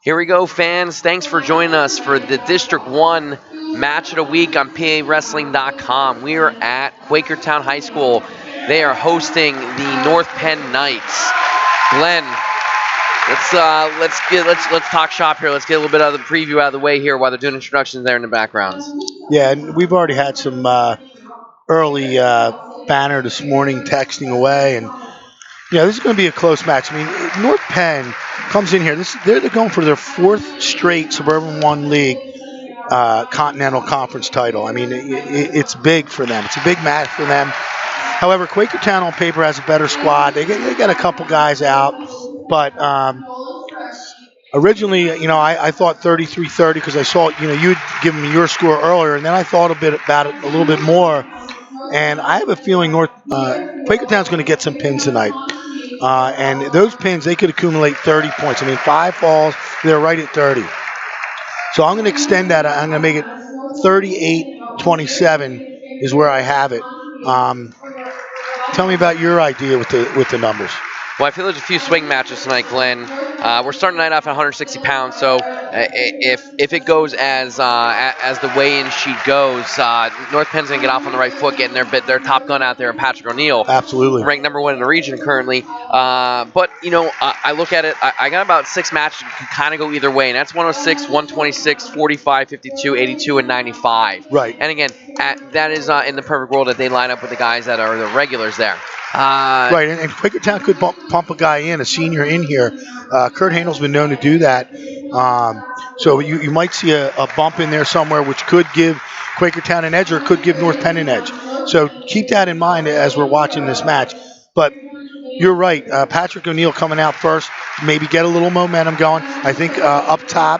Here we go, fans. Thanks for joining us for the District 1 match of the week on PAWrestling.com. We are at Quakertown High School. They are hosting the North Penn Knights. Glenn, let's talk shop here. Let's get a little bit of the preview out of the way here while they're doing introductions there in the background. Yeah, and we've already had some early banner this morning texting away, and this is going to be a close match. I mean, North Penn comes in here. They're going for their fourth straight Suburban One League Continental Conference title. I mean, it's big for them. It's a big match for them. However, Quakertown on paper has a better squad. They got a couple guys out, but originally, I thought 33-30 because I saw, you'd given me your score earlier, and then I thought a bit about it a little bit more, and I have a feeling Quakertown's going to get some pins tonight. And those pins, they could accumulate 30 points. I mean, 5 falls, they're right at 30. So I'm going to extend that. I'm going to make it 38-27 is where I have it. Tell me about your idea with the numbers. Well, I feel there's a few swing matches tonight, Glenn. We're starting the night off at 160 pounds, so if it goes as the weigh-in sheet goes, North Penn's gonna get off on the right foot, getting their top gun out there, and Patrick O'Neill, absolutely ranked number 1 in the region currently. But I look at it. I got about 6 matches that can kind of go either way, and that's 106, 126, 45, 52, 82, and 95. Right. And again, that is in the perfect world that they line up with the guys that are the regulars there. Right, and Quakertown could pump a guy in, a senior in here. Kurt Handel's been known to do that. So you might see a bump in there somewhere, which could give Quakertown an edge or could give North Penn an edge. So keep that in mind as we're watching this match. But you're right. Patrick O'Neill coming out first, maybe get a little momentum going. I think up top,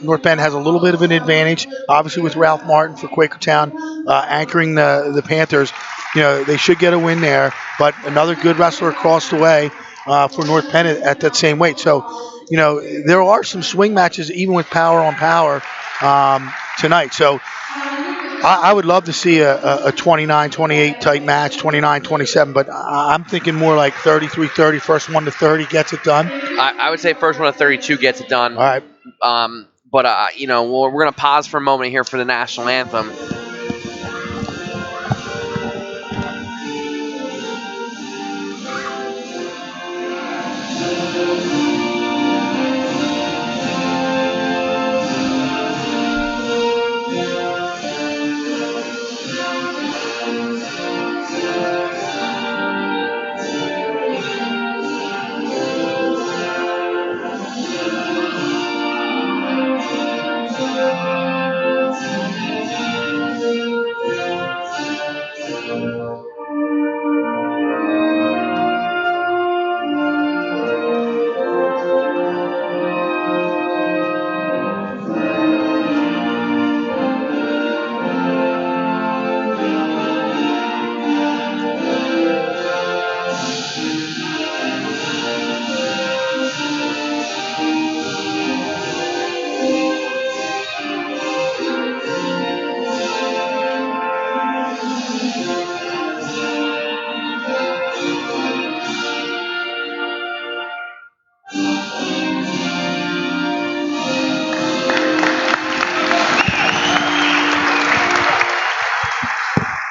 North Penn has a little bit of an advantage, obviously with Ralph Martin for Quakertown anchoring the Panthers. They should get a win there, but another good wrestler across the way for North Penn at that same weight. So, there are some swing matches even with power on power tonight. So I would love to see a 29-28 type match, 29-27, but I'm thinking more like 33-30, first one to 30 gets it done. I would say first one to 32 gets it done. All right. But we're going to pause for a moment here for the national anthem.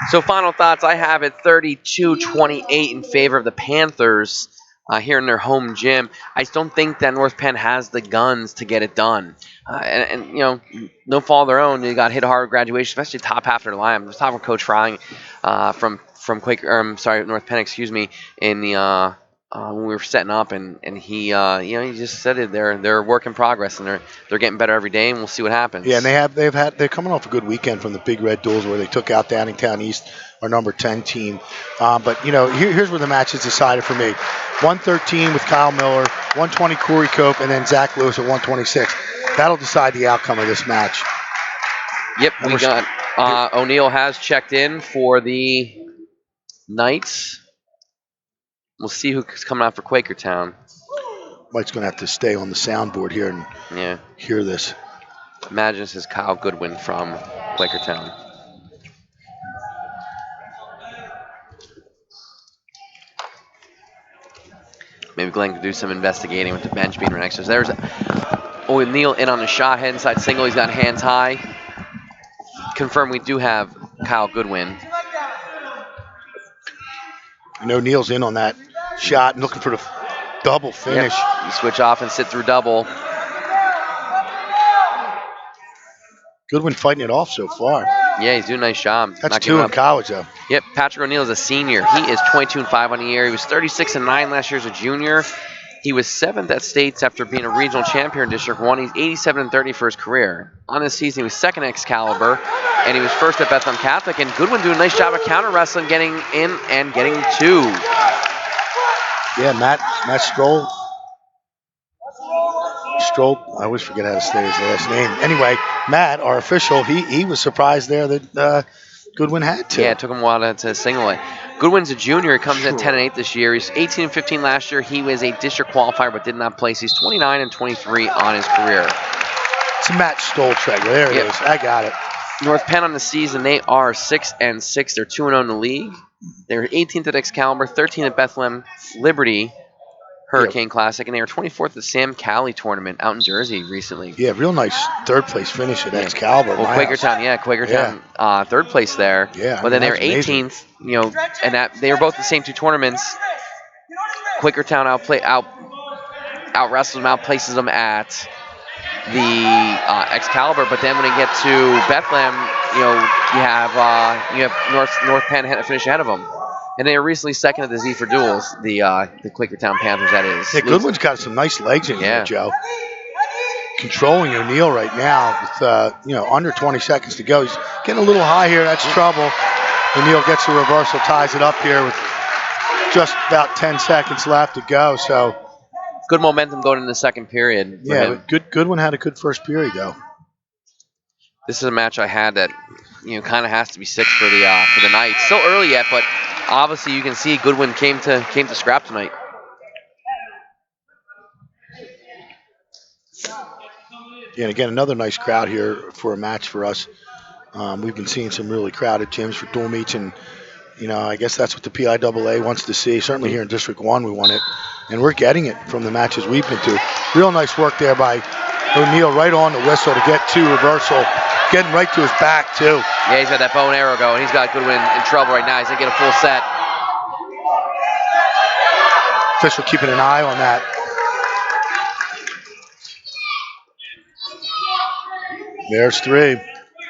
So final thoughts, I have it 32-28 in favor of the Panthers here in their home gym. I just don't think that North Penn has the guns to get it done. And no fault of their own. They got hit hard with graduation, especially top half of their line. I was talking with Coach Frying from North Penn, in the when we were setting up, and he he just said it. They're a work in progress, and they're getting better every day, and we'll see what happens. Yeah, and they're coming off a good weekend from the Big Red Duels where they took out Downingtown East, our number 10 team. But here's where the match is decided for me: 113 with Kyle Miller, 120 Corey Cope, and then Zach Lewis at 126. That'll decide the outcome of this match. Yep, we got O'Neill has checked in for the Knights. We'll see who's coming out for Quakertown. Mike's going to have to stay on the soundboard here and hear this. Imagine this is Kyle Goodwin from Quakertown. Maybe Glenn could do some investigating with the bench being right next to us. There's O'Neal in on the shot, head inside single. He's got hands high. Confirm we do have Kyle Goodwin. And O'Neal's in on that shot and looking for the double finish. Yep. You switch off and sit through double. Goodwin fighting it off so far. Yeah, he's doing a nice job. That's 2 in college, though. Yep, Patrick O'Neal is a senior. He is 22-5 on the year. He was 36-9 last year as a junior. He was 7th at states after being a regional champion in District 1. He's 87-30 for his career. On this season, he was 2nd at Excalibur, and he was 1st at Bethlehem Catholic. And Goodwin doing a nice job of counter wrestling, getting in and getting 2. Yeah, Matt Stroll. I always forget how to say his last name. Anyway, Matt, our official, he was surprised there that Goodwin had to. Yeah, it took him a while to single it. Goodwin's a junior. He comes in 10-8 this year. He's 18-15 last year. He was a district qualifier but did not place. He's 29-23 on his career. It's a Matt Stoll trigger. There it is. I got it. North Penn on the season, they are 6-6. They're 2-0 in the league. They're 18th at Excalibur, 13th at Bethlehem Liberty Hurricane Classic, and they were 24th at the Sam Cali tournament out in Jersey recently. Yeah, real nice 3rd place finish at Excalibur. Well, Quakertown, 3rd place there. Yeah, but then they were 18th, and that they were both the same 2 tournaments. Quakertown out wrestles them, outplaces them at the Excalibur, but then when they get to Bethlehem, you have North Penn finish ahead of them. And they were recently 2nd at the Z for Duels, the Quakertown Panthers, that is. Yeah, Goodwin's got some nice legs in here, Joe. Controlling O'Neal right now with, under 20 seconds to go. He's getting a little high here. That's trouble. O'Neal gets the reversal, ties it up here with just about 10 seconds left to go. So good momentum going into the second period. Yeah, Goodwin had a good first period, though. This is a match I had that kind of has to be 6 for the night. Still early yet, but obviously you can see Goodwin came to scrap tonight. Yeah, and again, another nice crowd here for a match for us. We've been seeing some really crowded gyms for dual meets, and I guess that's what the PIAA wants to see. Certainly here in District 1 we want it, and we're getting it from the matches we've been to. Real nice work there by O'Neal right on the whistle to get 2 reversal. Getting right to his back, too. Yeah, he's got that bow and arrow going. He's got Goodwin in trouble right now. He's going to get a full set. Official keeping an eye on that. There's 3.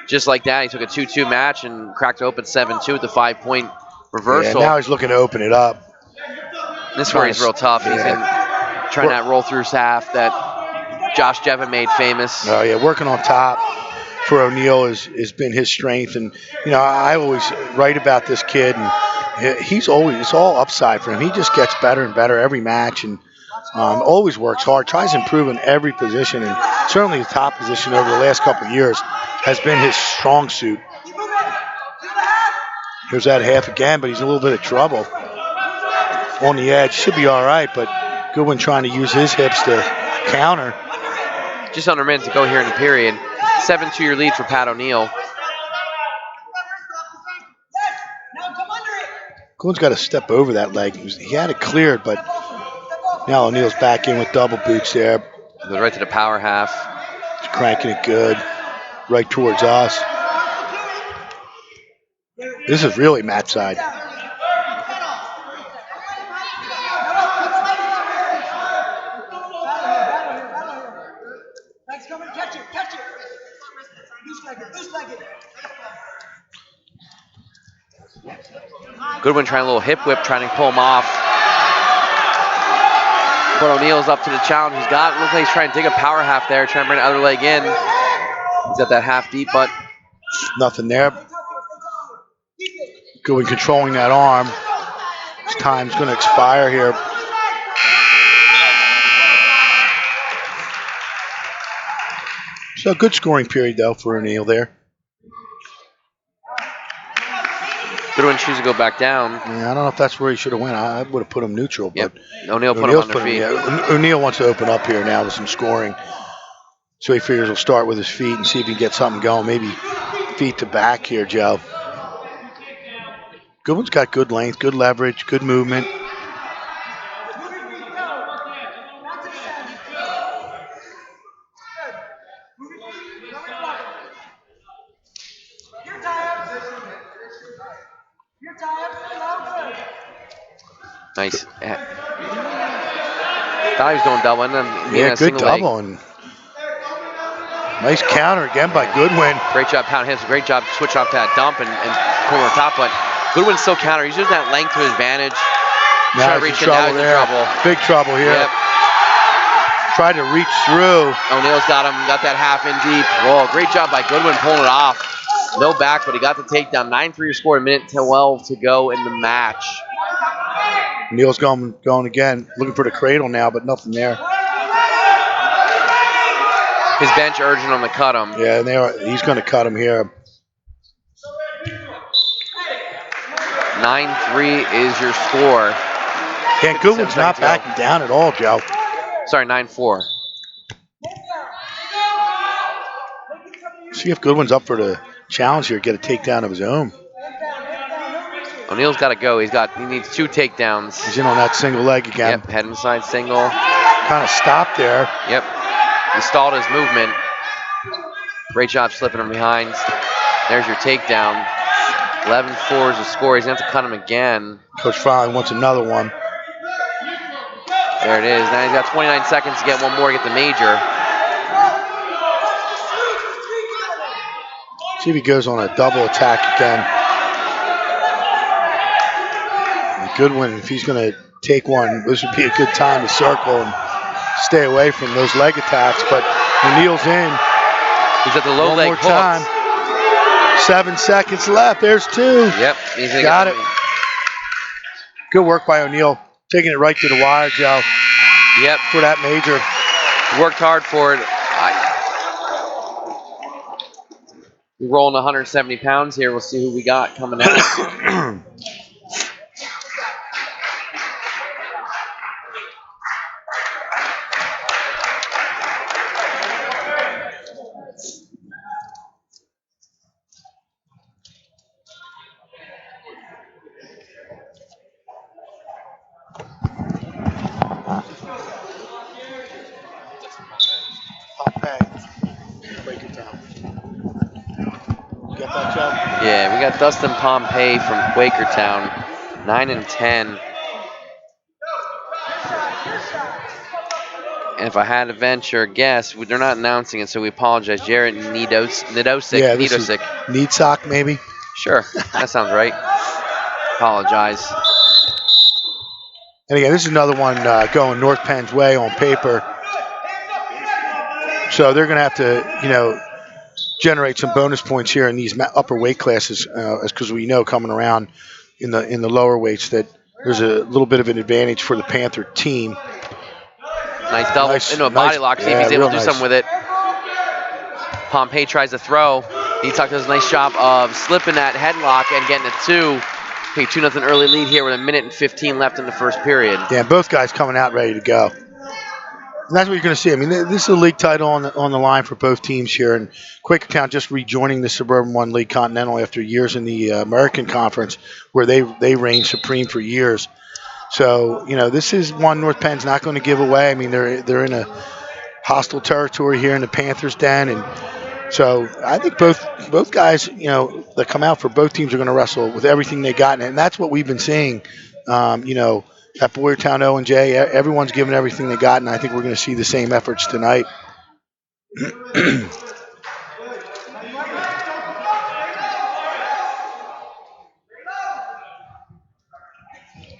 Just like that, he took a 2-2 match and cracked open 7-2 with the 5-point reversal. Yeah, now he's looking to open it up. This is where he's real tough. He's trying that roll through half that Josh Jevin made famous. Oh, yeah, working on top for O'Neal has been his strength. And, I always write about this kid, and it's all upside for him. He just gets better and better every match, and always works hard, tries to improve in every position, and certainly the top position over the last couple of years has been his strong suit. Here's that half again, but he's in a little bit of trouble. On the edge, should be all right, but Goodwin trying to use his hips to counter. Just under a minute to go here in the period. 7-2 your lead for Pat O'Neal. Goodwin's got to step over that leg. He had it cleared, but now O'Neal's back in with double boots there. Goes right to the power half. He's cranking it good, right towards us. This is really Matt's side. Goodwin trying a little hip whip, trying to pull him off. But O'Neal's up to the challenge. He's got it. Looks like he's trying to dig a power half there, trying to bring the other leg in. He's got that half deep, but nothing there. Goodwin controlling that arm. His time's going to expire here. So a good scoring period, though, for O'Neal there. Goodwin chooses to go back down. Yeah, I don't know if that's where he should have went. I would have put him neutral. But O'Neal put him on their feet. O'Neal wants to open up here now with some scoring. So he figures he'll start with his feet and see if he can get something going. Maybe feet to back here, Joe. Goodwin's got good length, good leverage, good movement. Nice. Thought he was going double and then Yeah, a good single leg. double. And nice counter again by Goodwin. Great job, Pound Hips. Great job switch off to that dump and pull on top. But Goodwin's still counter. He's using that length to his advantage. Now he's in trouble there. Big trouble here. Yep. Tried to reach through. O'Neill's got him. Got that half in deep. Whoa, great job by Goodwin pulling it off. No back, but he got the takedown. 9-3 score. 1:12 to go in the match. O'Neill's going again. Looking for the cradle now, but nothing there. His bench urging him to cut him. Yeah, and he's going to cut him here. 9-3 is your score. Yeah, Goodwin's not backing down at all, Joe. Sorry, 9-4. See if Goodwin's up for the challenge here, get a takedown of his own. O'Neill's got to go. He needs 2 takedowns. He's in on that single leg again. Yep, head inside single. Kind of stopped there. Yep. He stalled his movement. Great job slipping him behind. There's your takedown. 11-4 is the score. He's going to have to cut him again. Coach Fowler wants another one. There it is. Now he's got 29 seconds to get one more to get the major. See if he goes on a double attack again. And Goodwin, if he's going to take one, this would be a good time to circle and stay away from those leg attacks. But O'Neill's in. He's at the low leg one more time. 7 seconds left. There's 2. Yep. Got it. Good work by O'Neill. Taking it right to the wire, Joe. Yep. For that major. Worked hard for it. We're rolling 170 pounds here. We'll see who we got coming out. Quakertown. You got that, Joe? Yeah, we got Dustin Pompey from Quakertown, 9-10. And if I had to venture a guess, they're not announcing it, so we apologize. Jared Nidosic. Yeah, this is Needsock, maybe? Sure, that sounds right. Apologize. And again, this is another one going North Penn's way on paper. So they're going to have to, generate some bonus points here in these upper weight classes, because we know coming around in the lower weights that there's a little bit of an advantage for the Panther team. Nice double into a body lock. See if he's able to do something with it. Pompey tries to throw. Needsock does a nice job of slipping that headlock and getting a 2. Okay, 2-0 early lead here with 1:15 left in the first period. Yeah, both guys coming out ready to go. And that's what you're going to see. I mean, this is a league title on the line for both teams here. And Quakertown just rejoining the Suburban One League Continental after years in the American Conference, where they reigned supreme for years. So, this is one North Penn's not going to give away. I mean, they're in a hostile territory here in the Panthers' den, and so I think both guys, that come out for both teams are going to wrestle with everything they got, and that's what we've been seeing. At Boyertown O&J, everyone's giving everything they got, and I think we're going to see the same efforts tonight.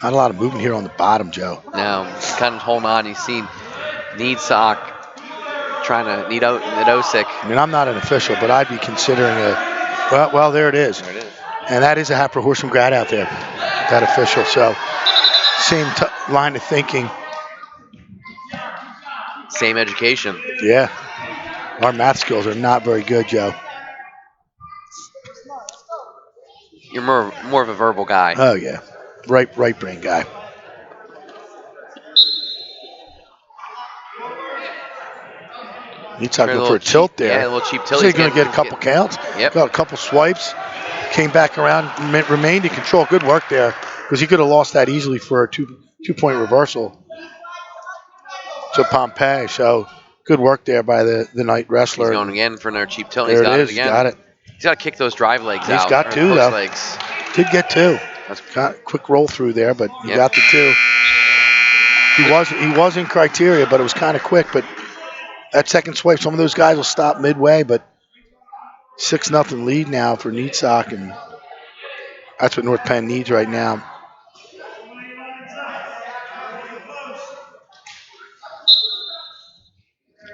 Not a lot of movement here on the bottom, Joe. No, kind of holding on. You see Needsock trying to Nidosic. I mean, I'm not an official, but I'd be considering well, there it is. There it is. And that is a Happer Horsham grad out there, that official. So, same line of thinking. Same education. Yeah. Our math skills are not very good, Joe. You're more of a verbal guy. Oh, yeah. Right brain guy. Needs to go for a tilt there. Yeah, a little cheap tilt. He's going to get a couple counts. Yep. Got a couple swipes. Came back around, remained in control. Good work there, because he could have lost that easily for a two-point reversal to Pompey. So good work there by the night wrestler. He's going again for another cheap tilt. There He's got it it is. again. Got it. He's got to kick those drive legs out. He's got 2, though. Legs. Did get 2. That's kind of quick roll through there, but he Yep. got the 2. He was in criteria, but it was kind of quick. But that second swipe, some of those guys will stop midway, but 6-0 lead now for Needsock, and that's what North Penn needs right now.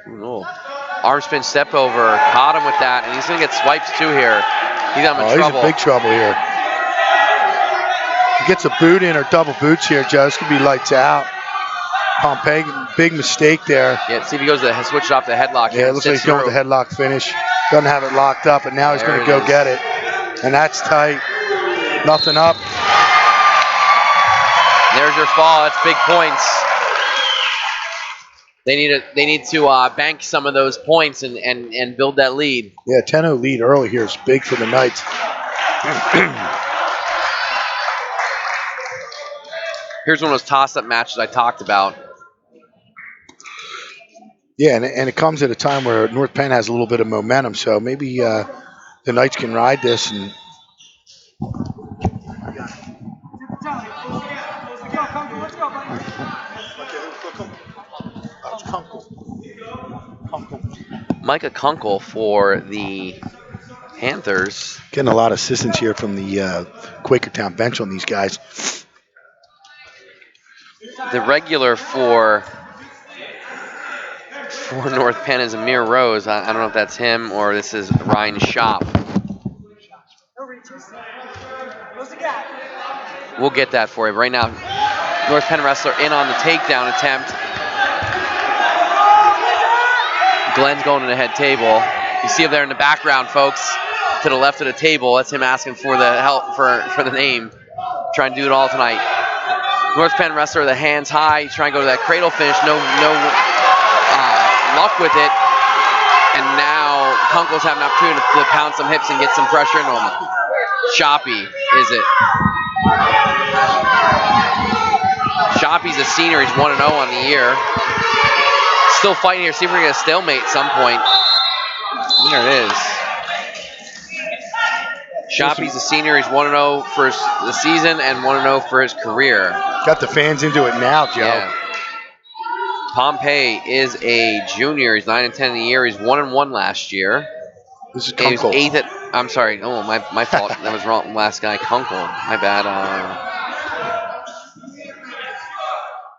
Ooh. Arm spin step over, caught him with that, and he's going to get swipes too here. He's in trouble. He's in big trouble here. He gets a boot in or double boots here, Joe. This could be lights out. Pompey, big mistake there. Yeah, see if he goes to switch it off the headlock here. Yeah, it looks like he's going with the headlock finish. Doesn't have it locked up, and now he's going to go get it. And that's tight. Nothing up. There's your fall. That's big points. They need to bank some of those points and build that lead. Yeah, 10-0 lead early here is big for the Knights. Here's one of those toss-up matches I talked about. Yeah, and it comes at a time where North Penn has a little bit of momentum, so maybe the Knights can ride this. And Micah Kunkel for the Panthers. Getting a lot of assistance here from the Quakertown bench on these guys. The regular for North Penn is Amir Rose. I don't know if that's him or this is Ryan Shop. We'll get that for you. Right now, North Penn wrestler in on the takedown attempt. Glenn's going to the head table. You see him there in the background, folks, to the left of the table. That's him asking for the help for the name. Trying to do it all tonight. North Penn wrestler, the hands high, trying to go to that cradle finish. No luck with it. And now Kunkel's having an opportunity to pound some hips and get some pressure into him. Shoppy, is it? Shoppy's a senior. He's 1-0 on the year. Still fighting here. See if we're going to get a stalemate at some point. There it is. Shoppy's a senior. He's 1-0 for the season and 1-0 for his career. Got the fans into it now, Joe. Yeah. Pompey is a junior. He's 9-10 in the year. He's 1-1 last year. This is He was Kunkel. 8th at. I'm sorry. Oh, my fault. That was wrong. Last guy, Kunkel. My bad.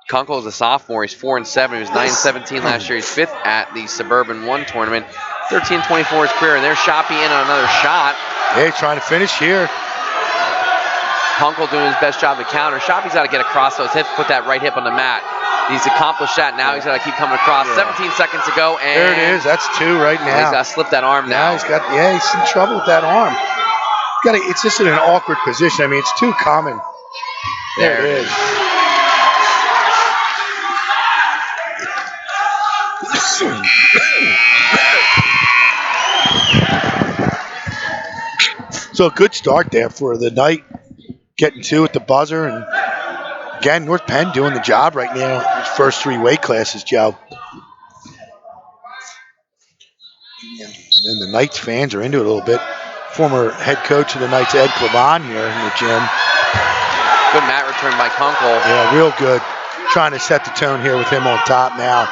Kunkel is a sophomore. He's 4-7. He was 9-17 last year. He's 5th at the Suburban One tournament. 13-24 his career. And there's Shoppy in on another shot. Yeah, he's trying to finish here. Kunkel doing his best job to counter. Shoppy's got to get across those hips, put that right hip on the mat. He's accomplished that. Now he's got to keep coming across. Yeah. 17 seconds to go, and there it is. That's 2 right now. He's got to slip that arm now. He's in trouble with that arm. It's just in an awkward position. I mean, it's too common. There it is. So a good start there for the Knight, getting 2 at the buzzer, and again, North Penn doing the job right now. His first 3 weight classes, Joe. And then the Knights fans are into it a little bit. Former head coach of the Knights, Ed Clavan, here in the gym. Good mat return by Kunkel. Yeah, real good. Trying to set the tone here with him on top now.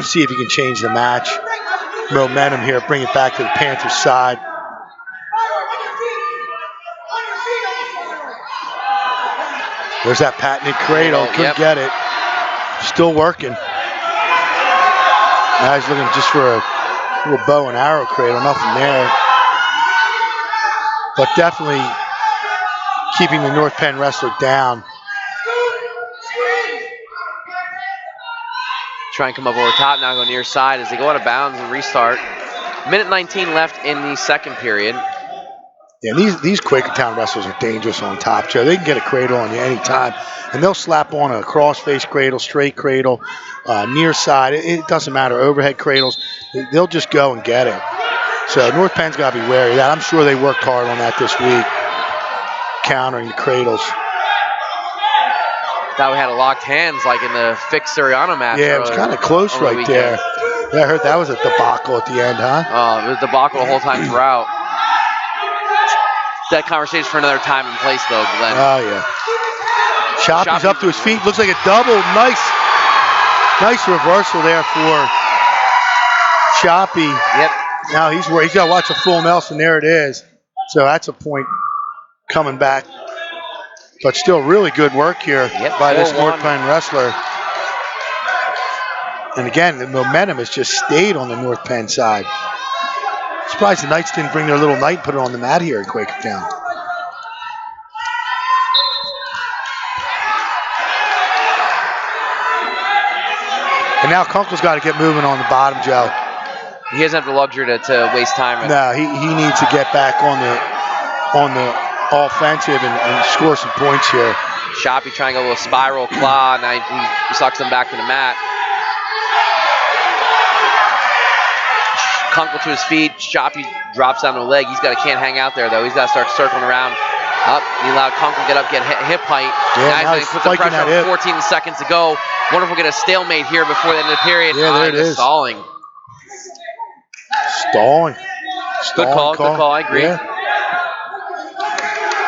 See if he can change the match. Momentum here, bring it back to the Panthers side. There's that patented cradle. Couldn't get it. Still working. Now he's looking just for a little bow and arrow cradle. Nothing there. But definitely keeping the North Penn wrestler down. Try and come up over top now, go near side as they go out of bounds and restart. Minute 19 left in the second period. Yeah, these Quakertown wrestlers are dangerous on top, Joe. They can get a cradle on you anytime, and they'll slap on a cross-face cradle, straight cradle, near side. It doesn't matter, overhead cradles. They'll just go and get it. So North Penn's got to be wary of that. I'm sure they worked hard on that this week, countering the cradles. Thought we had a locked hands like in the fixed Suriano match. Yeah, it was kind of close right there. Yeah, I heard that was a debacle at the end, huh? Oh, it was a debacle the whole time throughout. that conversation for another time and place, though, Glenn. Oh, yeah. Shoppy's up to his feet. Looks like a double. Nice reversal there for Shoppy. Yep. Now he's got to watch a full Nelson. There it is. So that's a point coming back. But still really good work here by this North Penn wrestler. And again, the momentum has just stayed on the North Penn side. Surprised the Knights didn't bring their little night and put it on the mat here in Quakertown. And now Kunkel's got to get moving on the bottom, Joe. He doesn't have the luxury to waste time. No, he needs to get back on the offensive and score some points here. Shoppy trying a little spiral claw. Now he sucks him back to the mat. Kunkel to his feet. Shoppy drops down the leg. Can't hang out there, though. He's got to start circling around. Up. He allowed Kunkel to get up, get hip height. Yeah, now he's going to put some pressure on 14 seconds to go. Wonder if we'll get a stalemate here before the end of the period. Yeah, there it is. Stalling. Good call. I agree. Yeah.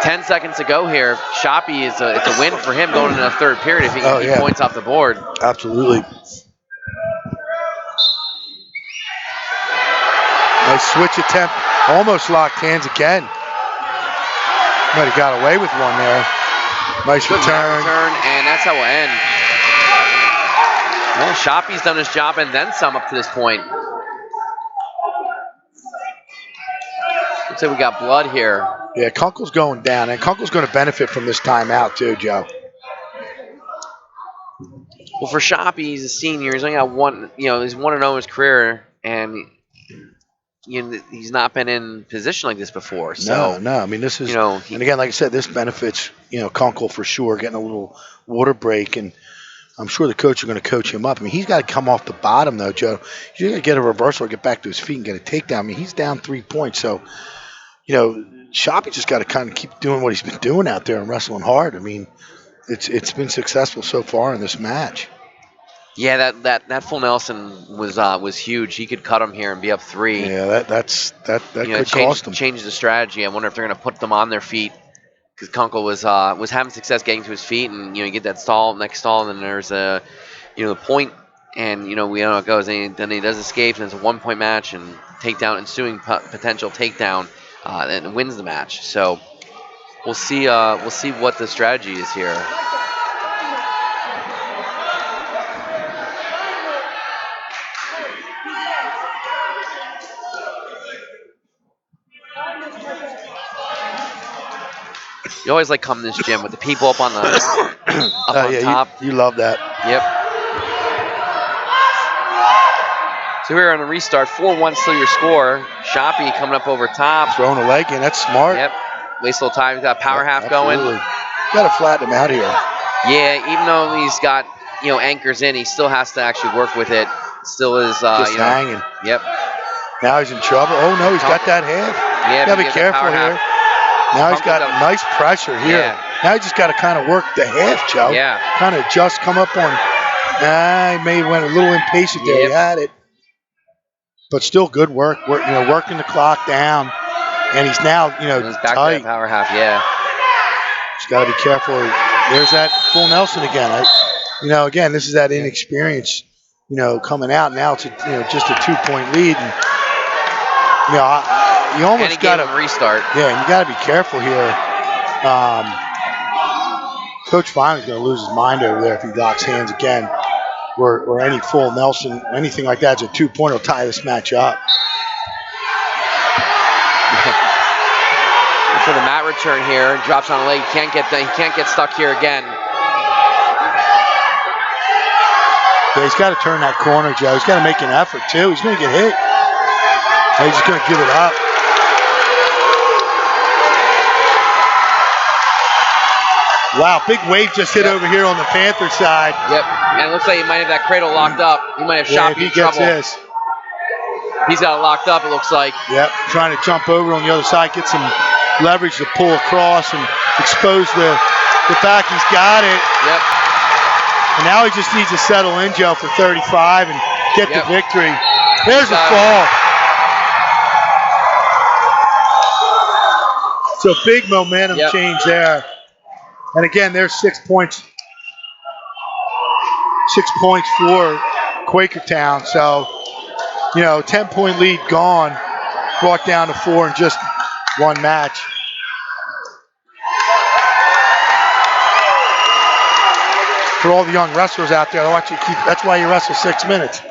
10 seconds to go here. Shoppy it's a win for him going into the third period if he can keep points off the board. Absolutely. Nice switch attempt. Almost locked hands again. Might have got away with one there. Nice return. And that's how we'll end. Well, Shoppy's done his job and then some up to this point. Looks like we got blood here. Yeah, Kunkel's going down, and Kunkel's going to benefit from this timeout too, Joe. Well, for Shoppy, he's a senior. He's only got one. He's 1-0 in his career, and he's not been in position like this before. So no. I mean, this is and again, like I said, this benefits Kunkel for sure, getting a little water break, and I'm sure the coach are going to coach him up. I mean, he's got to come off the bottom though, Joe. He's got to get a reversal, or get back to his feet, and get a takedown. I mean, he's down 3 points, so Shoppy just got to kind of keep doing what he's been doing out there and wrestling hard. I mean, it's been successful so far in this match. Yeah, that full Nelson was huge. He could cut him here and be up 3. Yeah, that could cost him. Change the strategy. I wonder if they're going to put them on their feet, because Kunkel was having success getting to his feet, and you get that next stall, and then there's the point, and we know how it goes. And then he does escape, and it's a 1-point match, and ensuing potential takedown, and wins the match. So we'll see what the strategy is here. You always like coming to this gym with the people up on top. You love that. Yep. So we're on a restart. 4-1 still your score. Shoppy coming up over top. Throwing a leg in. That's smart. Yep. Waste a little time. He's got a power half going. Got to flatten him out here. Yeah, even though he's got anchors in, he still has to actually work with it. Still is just hanging. Yep. Now he's in trouble. Oh no, he's got that half. Yeah, gotta be careful here. Now he's got nice pressure here. Yeah. Now he's just got to kind of work the half, Joe. Yeah. Kind of just come up on. He may went a little impatient there. Yep. He had it, but still good work. Working the clock down, and he's now he's back tight. to that power half. Yeah. Just got to be careful. There's that full Nelson again. Again, this is that inexperience. Coming out now. It's just a 2-point lead, and you almost got to restart. Yeah, and you got to be careful here. Coach Fineman's going to lose his mind over there if he locks hands again, or any full Nelson, anything like that. It's a 2-point will tie this match up. For the mat return here, drops on the leg. He can't get stuck here again. Yeah, he's got to turn that corner, Joe. He's got to make an effort too. He's going to get hit. He's just going to give it up. Wow, big wave just hit over here on the Panther side. Yep, and it looks like he might have that cradle locked up. He might have Shoppy in trouble. His. He's got it locked up, it looks like. Yep, trying to jump over on the other side, get some leverage to pull across and expose the back. He's got it. Yep. And now he just needs to settle in, Joe, for 35 and get the victory. There's a fall. So big momentum change there. And again, there's 6 points. 6 points for Quakertown. So, 10-point lead gone, brought down to 4 in just one match. For all the young wrestlers out there, that's why you wrestle 6 minutes.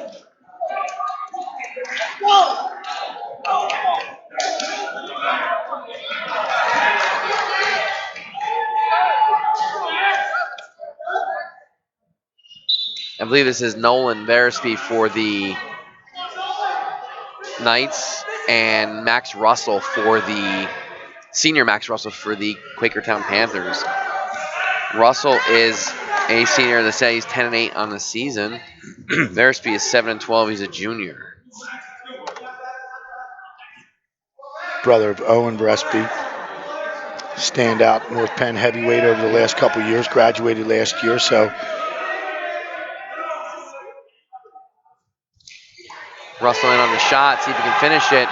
I believe this is Nolan Veresby for the Knights and Max Russell for the senior Max Russell for the Quakertown Panthers. Russell is a senior that says he's 10-8 on the season. Veresby is 7-12. He's a junior. Brother of Owen Veresby. Standout North Penn heavyweight over the last couple years. Graduated last year, so. Russell in on the shot, see if he can finish it.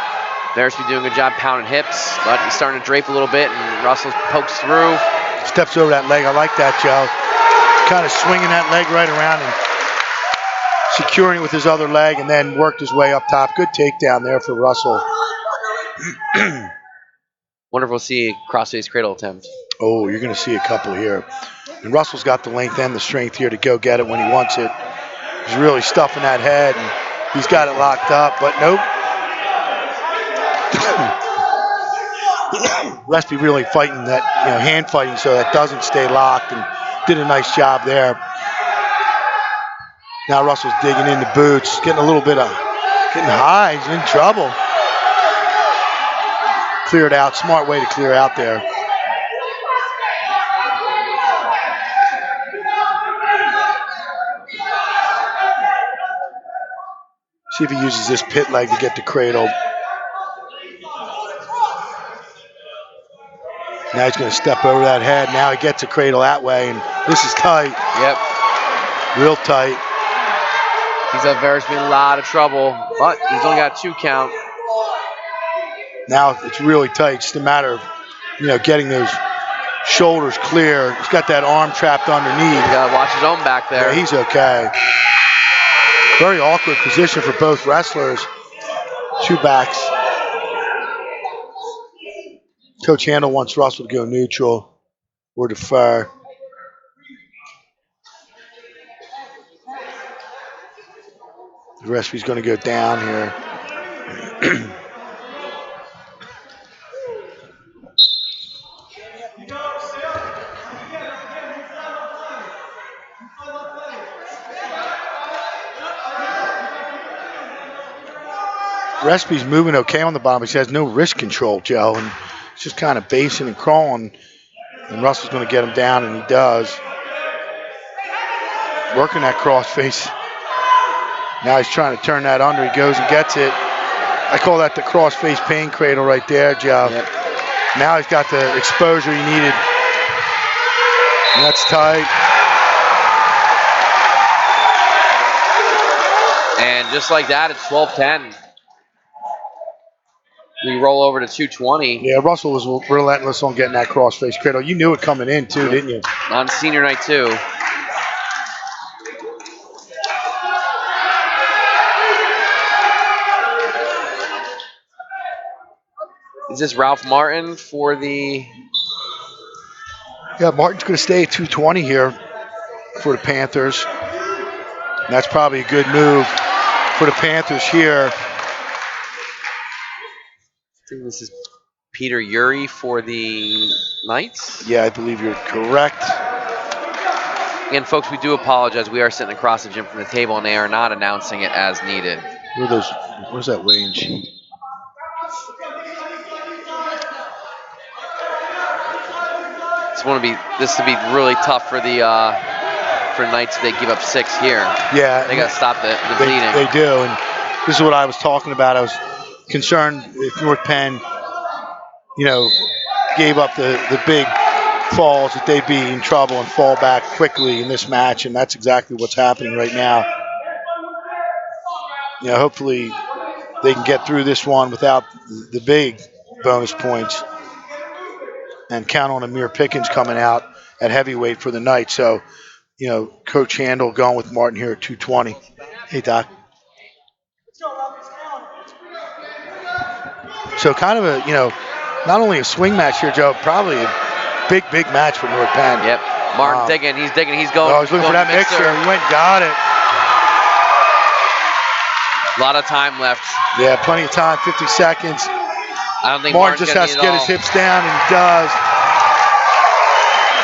Veresby doing a good job pounding hips, but he's starting to drape a little bit, and Russell pokes through. Steps over that leg. I like that, Joe. Kind of swinging that leg right around and securing it with his other leg, and then worked his way up top. Good takedown there for Russell. Wonderful to see a crossface cradle attempt. Oh, you're going to see a couple here. And Russell's got the length and the strength here to go get it when he wants it. He's really stuffing that head, and he's got it locked up, but nope. Veresby really fighting that, hand fighting so that doesn't stay locked, and did a nice job there. Now Russell's digging in the boots, getting high, he's in trouble. Clear it out, smart way to clear out there. See if he uses this pit leg to get the cradle. Now he's going to step over that head. Now he gets a cradle that way, and this is tight. Yep. Real tight. He's up Veresby in a lot of trouble, but he's only got 2 count. Now it's really tight. Just a matter of, getting those shoulders clear. He's got that arm trapped underneath. He's got to watch his own back there. Yeah, he's okay. Very awkward position for both wrestlers. 2 backs. Coach Handel wants Russell to go neutral or defer. Veresby's going to go down here. Veresby's moving okay on the bottom. He has no wrist control, Joe, and he's just kind of basing and crawling. And Russell's going to get him down, and he does. Working that cross face. Now he's trying to turn that under. He goes and gets it. I call that the cross face pain cradle right there, Joe. Yep. Now he's got the exposure he needed. And that's tight. And just like that, it's 12-10. We roll over to 220. Yeah, Russell was relentless on getting that cross-face cradle. You knew it coming in, too, didn't you? On senior night, too. Is this Ralph Martin for the... Yeah, Martin's going to stay at 220 here for the Panthers. And that's probably a good move for the Panthers here. I think this is Peter Urey for the Knights. Yeah, I believe you're correct. Again, folks, we do apologize. We are sitting across the gym from the table, and they are not announcing it as needed. Where's that weighing sheet? This would be really tough for the Knights if they give up 6 here. Yeah, they got to stop the bleeding. They do, and this is what I was talking about. I was concerned if North Penn, gave up the big falls, that they'd be in trouble and fall back quickly in this match, and that's exactly what's happening right now. Hopefully they can get through this one without the big bonus points. and count on Amir Pickens coming out at heavyweight for the night. So, Coach Handel going with Martin here at 220. Hey, Doc. So kind of a, not only a swing match here, Joe, probably a big match for North Penn. Yep. Martin digging. He's going. Oh, he's looking for that mixer. He went and got it. A lot of time left. Yeah, plenty of time, 50 seconds. I don't think Martin just has to get his hips down, and he does.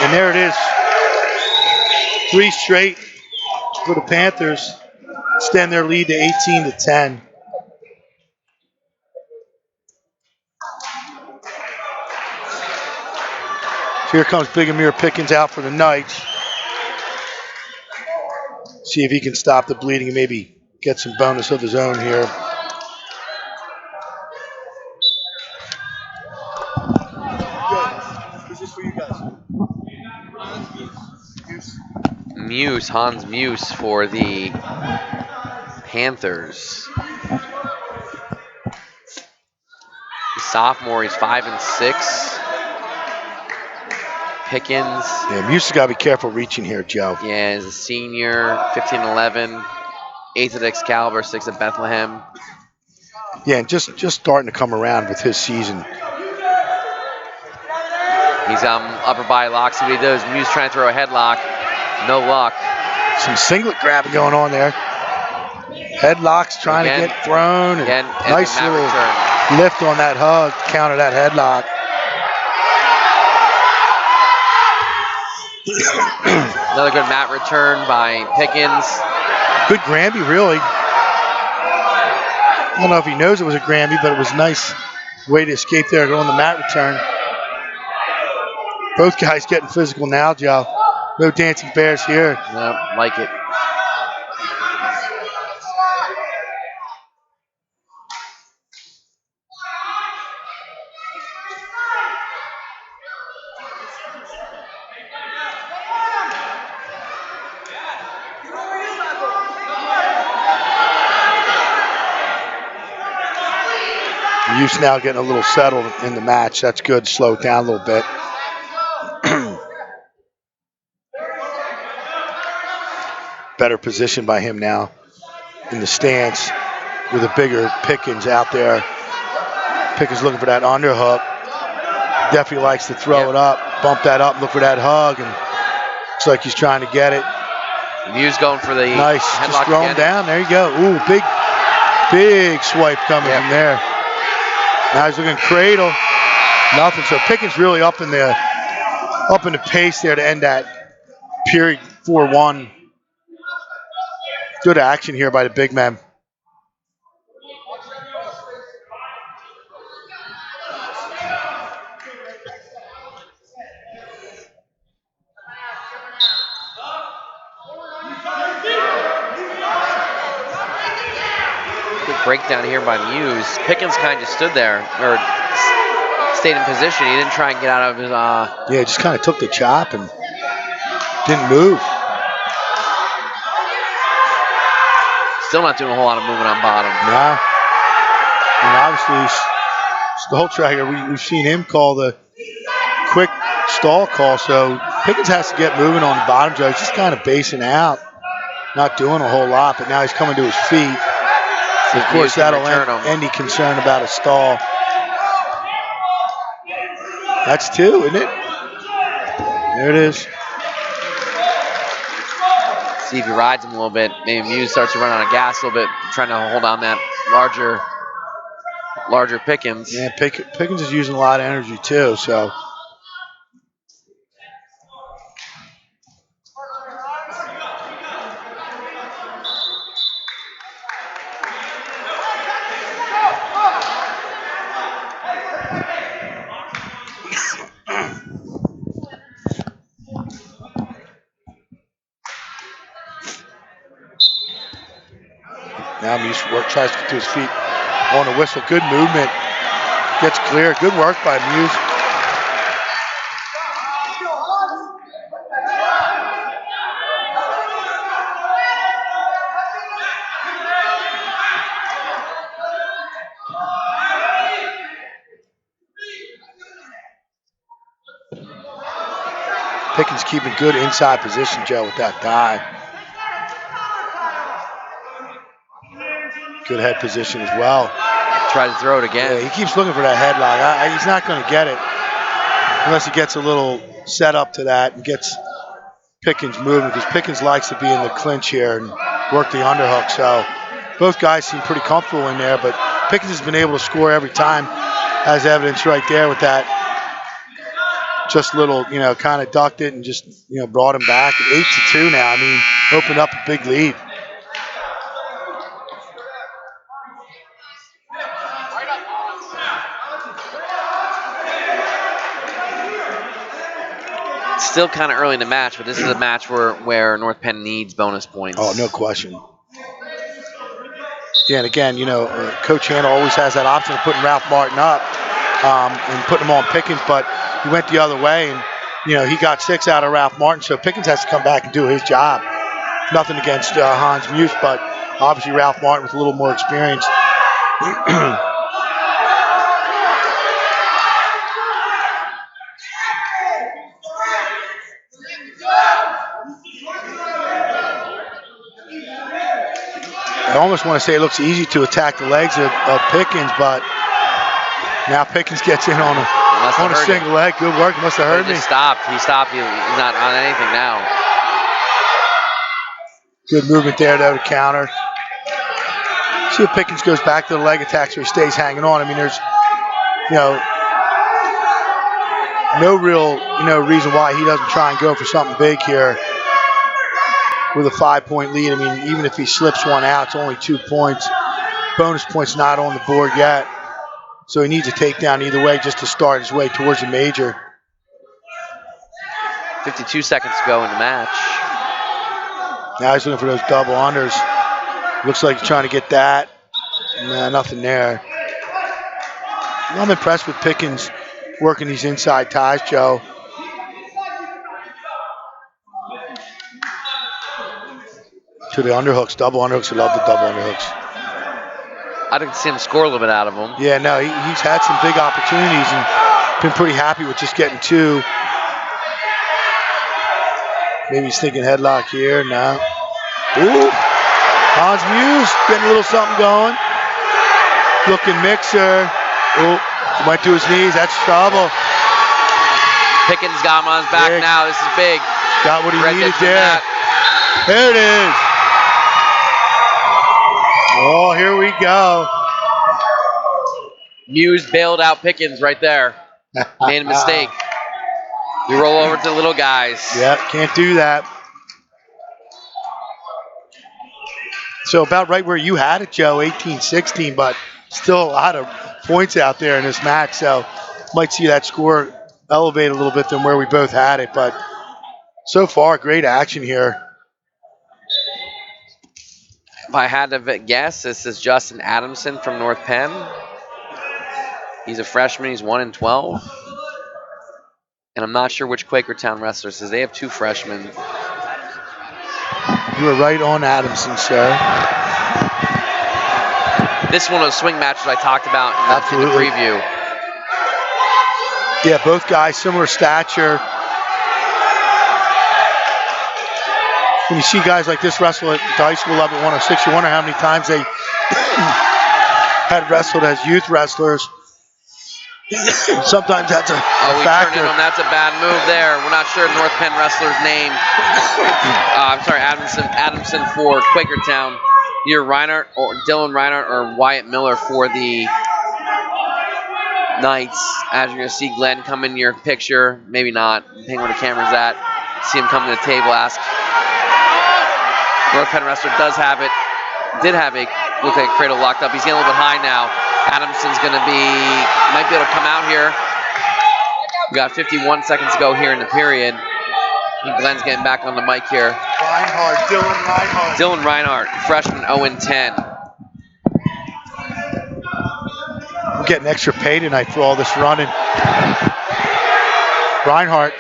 And there it is. 3 straight for the Panthers. Extend their lead to 18-10. So here comes Big Amir Pickens out for the night. See if he can stop the bleeding and maybe get some bonus of his own here. Is this for you guys? Hans Muse for the Panthers. He's sophomore, he's 5'6". Pickens. Yeah, Muse has got to be careful reaching here, Joe. Yeah, he's a senior, 15'11", 8th at Excalibur, 6th at Bethlehem. Yeah, and just starting to come around with his season. He's upper body lock. See what he does. Muse trying to throw a headlock. No luck. Some singlet grabbing going on there. Headlocks trying to get thrown. Again, nice little lift on that hug. Counter that headlock. Another good mat return by Pickens. Good Granby, really. I don't know if he knows it was a Granby, but it was a nice way to escape there, go on the mat return. Both guys getting physical now, Joe. No dancing bears here. No, like it. Muse now getting a little settled in the match. That's good. Slow it down a little bit. Better position by him now in the stance with a bigger Pickens out there. Pickens looking for that underhook. Definitely likes to throw it up, bump that up, look for that hug, and looks like he's trying to get it. Muse going for the nice. Headlock Just throw him down. There you go. Ooh, big swipe coming from there. Now he's looking cradle. Nothing. So Pickens really up in the pace there to end that period 4-1. Good action here by the big man. Good breakdown here by Muse. Pickens kind of just stood there, or stayed in position. He didn't try and get out of his... Yeah, just kind of took the chop and didn't move. Still not doing a whole lot of movement on bottom. No. And obviously, the whole track here, we've seen him call the quick stall call, so Pickens has to get moving on the bottom, Joe. He's just kind of basing out, not doing a whole lot, but now he's coming to his feet. So of course, that'll end any concern about a stall. That's 2, isn't it? There it is. See if he rides him a little bit. Maybe Muse starts to run out of gas a little bit, trying to hold on that larger Pickens. Yeah, Pickens is using a lot of energy too, so. Now Muse tries to get to his feet on a whistle. Good movement. Gets clear. Good work by Muse. Pickens keeping good inside position, Joe, with that dive. Good head position as well. Tries to throw it again. Yeah, he keeps looking for that headlock. He's not going to get it unless he gets a little set up to that and gets Pickens moving, because Pickens likes to be in the clinch here and work the underhook. So both guys seem pretty comfortable in there, but Pickens has been able to score every time, as evidence right there with that just little, kind of ducked it and just, brought him back. 8-2 now. I mean, opened up a big lead. Still kind of early in the match, but this is a match where North Penn needs bonus points. Oh, no question. Yeah, and again, Coach Handel always has that option of putting Ralph Martin up and putting him on Pickens, but he went the other way, and he got 6 out of Ralph Martin, so Pickens has to come back and do his job. Nothing against Hans Muse, but obviously Ralph Martin with a little more experience. I almost want to say it looks easy to attack the legs of Pickens, but now Pickens gets in on a single leg. Good work. He must have heard me. He stopped. He's not on anything now. Good movement there, though, to counter. See if Pickens goes back to the leg attacks or he stays hanging on. I mean, there's, no real, reason why he doesn't try and go for something big here with a 5-point lead. I mean, even if he slips one out, it's only 2 points. Bonus points not on the board yet. So he needs a takedown either way just to start his way towards the major. 52 seconds to go in the match. Now he's looking for those double unders. Looks like he's trying to get that. Nah, nothing there. I'm impressed with Pickens working these inside ties, Joe. To the underhooks, double underhooks. I love the double underhooks. I'd like to see him score a little bit out of them. Yeah, no, he's had some big opportunities and been pretty happy with just getting 2. Maybe he's thinking headlock here. No. Ooh. Hans Muse getting a little something going. Looking mixer. Oh, went to his knees. That's trouble. Pickens got him on his back now. This is big. Got what he needed there. There it is. Oh, here we go. Muse bailed out Pickens right there. Made a mistake. You roll over to the little guys. Yep, can't do that. So about right where you had it, Joe, 18-16, but still a lot of points out there in this match. So might see that score elevate a little bit than where we both had it. But so far, great action here. If I had to guess, this is Justin Adamson from North Penn. He's a freshman. He's 1-12. And I'm not sure which Quakertown wrestler this is. They have 2 freshmen. You were right on Adamson, sir. This one of those swing matches I talked about in the preview. Yeah, both guys similar stature. When you see guys like this wrestle at the high school level 106, you wonder how many times they had wrestled as youth wrestlers. Sometimes that's a factor. That's a bad move there. We're not sure North Penn wrestler's name. I'm sorry, Adamson for Quakertown. Either Reinhardt or Dylan Reinhardt or Wyatt Miller for the Knights. As you're going to see Glenn come in your picture. Maybe not, depending where the camera's at. See him come to the table, ask. North Penn wrestler did have a look like a cradle locked up. He's getting a little bit high now. Adamson's going to might be able to come out here. We got 51 seconds to go here in the period. And Glenn's getting back on the mic here. Dylan Reinhardt, freshman 0-10. I'm getting extra pay tonight for all this running. Reinhardt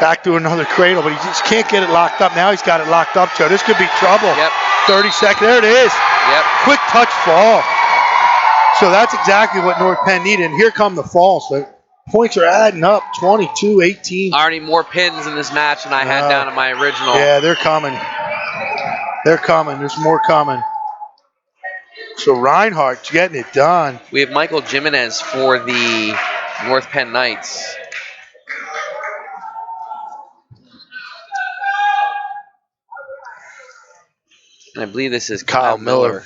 back to another cradle, but he just can't get it locked up. Now he's got it locked up, Joe. This could be trouble. Yep. 30 seconds. There it is. Yep. Quick touch fall. So that's exactly what North Penn needed. And here come the falls. So Points are adding up, 22-18. Already more pins in this match than I had down in my original. Yeah, they're coming. They're coming. There's more coming. So Reinhardt's getting it done. We have Michael Jimenez for the North Penn Knights. And I believe this is Kyle Miller.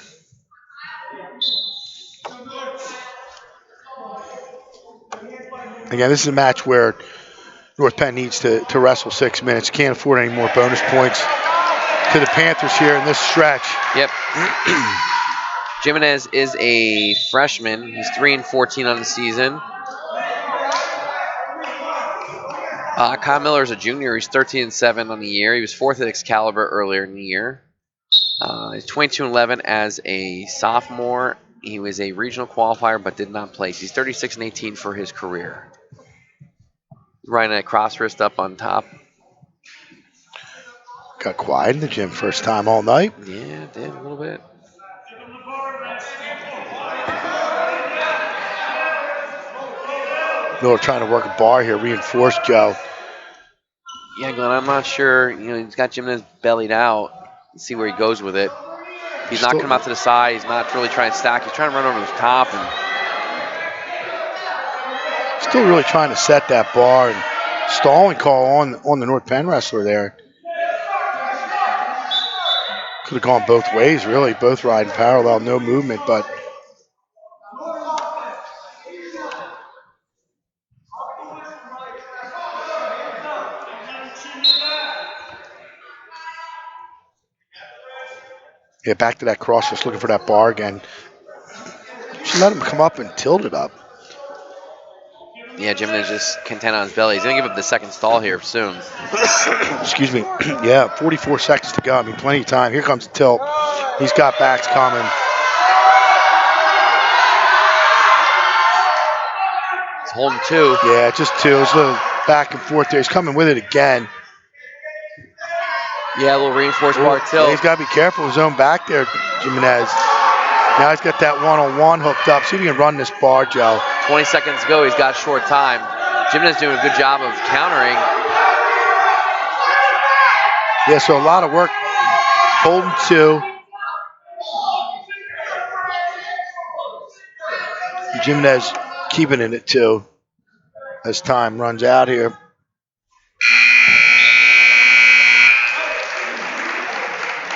Again, this is a match where North Penn needs to wrestle 6 minutes. Can't afford any more bonus points to the Panthers here in this stretch. Yep. Jimenez is a freshman. He's 3-14 on the season. Kyle Miller is a junior. He's 13-7 on the year. He was 4th at Excalibur earlier in the year. He's 22-11 as a sophomore. He was a regional qualifier but did not place. He's 36-18 for his career. Riding a cross wrist up on top. Got quiet in the gym first time all night. Yeah, it did a little bit. Miller trying to work a bar here, reinforce Joe. Yeah, Glenn, I'm not sure. He's got Jimenez bellied out. Let's see where he goes with it. He's knocking him out to the side. He's not really trying to stack. He's trying to run over the top. And still really trying to set that bar and stalling call on the North Penn wrestler there. Could have gone both ways, really. Both riding parallel, no movement, but yeah, back to that cross, just looking for that bar again. She let him come up and tilt it up. yeah, Jimenez just content on his belly. He's going to give up the second stall here soon. Excuse me. Yeah, 44 seconds to go. I mean, plenty of time. Here comes the tilt. He's got backs coming. He's holding 2. Yeah, just 2. It's a little back and forth there. He's coming with it again. Yeah, a little reinforced bar tilt. Yeah, he's got to be careful of his own back there, Jimenez. Now he's got that one-on-one hooked up. See if he can run this bar, Joe. 20 seconds to go. He's got short time. Jimenez doing a good job of countering. Yeah, so a lot of work. Holding 2. Jimenez keeping it at 2 as time runs out here.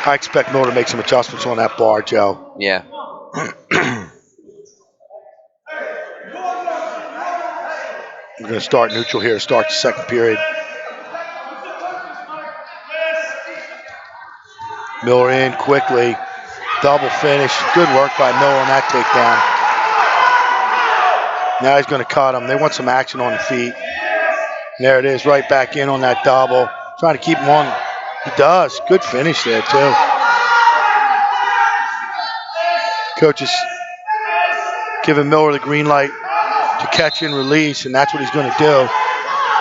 I expect Miller to make some adjustments on that bar, Joe. Yeah. We're going to start neutral here, start the second period. Miller in quickly. Double finish. Good work by Miller on that takedown. Now he's going to cut him. They want some action on the feet. There it is, right back in on that double. Trying to keep him on. He does. Good finish there, too. Coach is giving Miller the green light to catch and release, and that's what he's going to do.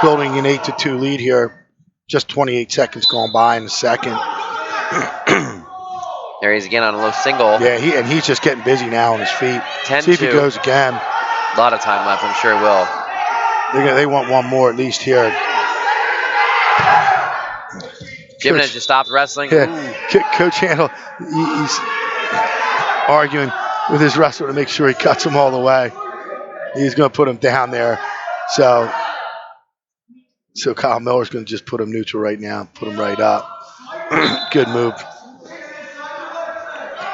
Building an 8-2 lead here. Just 28 seconds gone by in the second. There he is again on a low single. Yeah, he's just getting busy now on his feet. 10-2. See if he goes again. A lot of time left. I'm sure he will. They want one more at least here. Jimenez just stopped wrestling. Yeah, Coach Handel, he's arguing with his wrestler to make sure he cuts him all the way. He's going to put him down there. So Kyle Miller's going to just put him neutral right now, put him right up. Good move.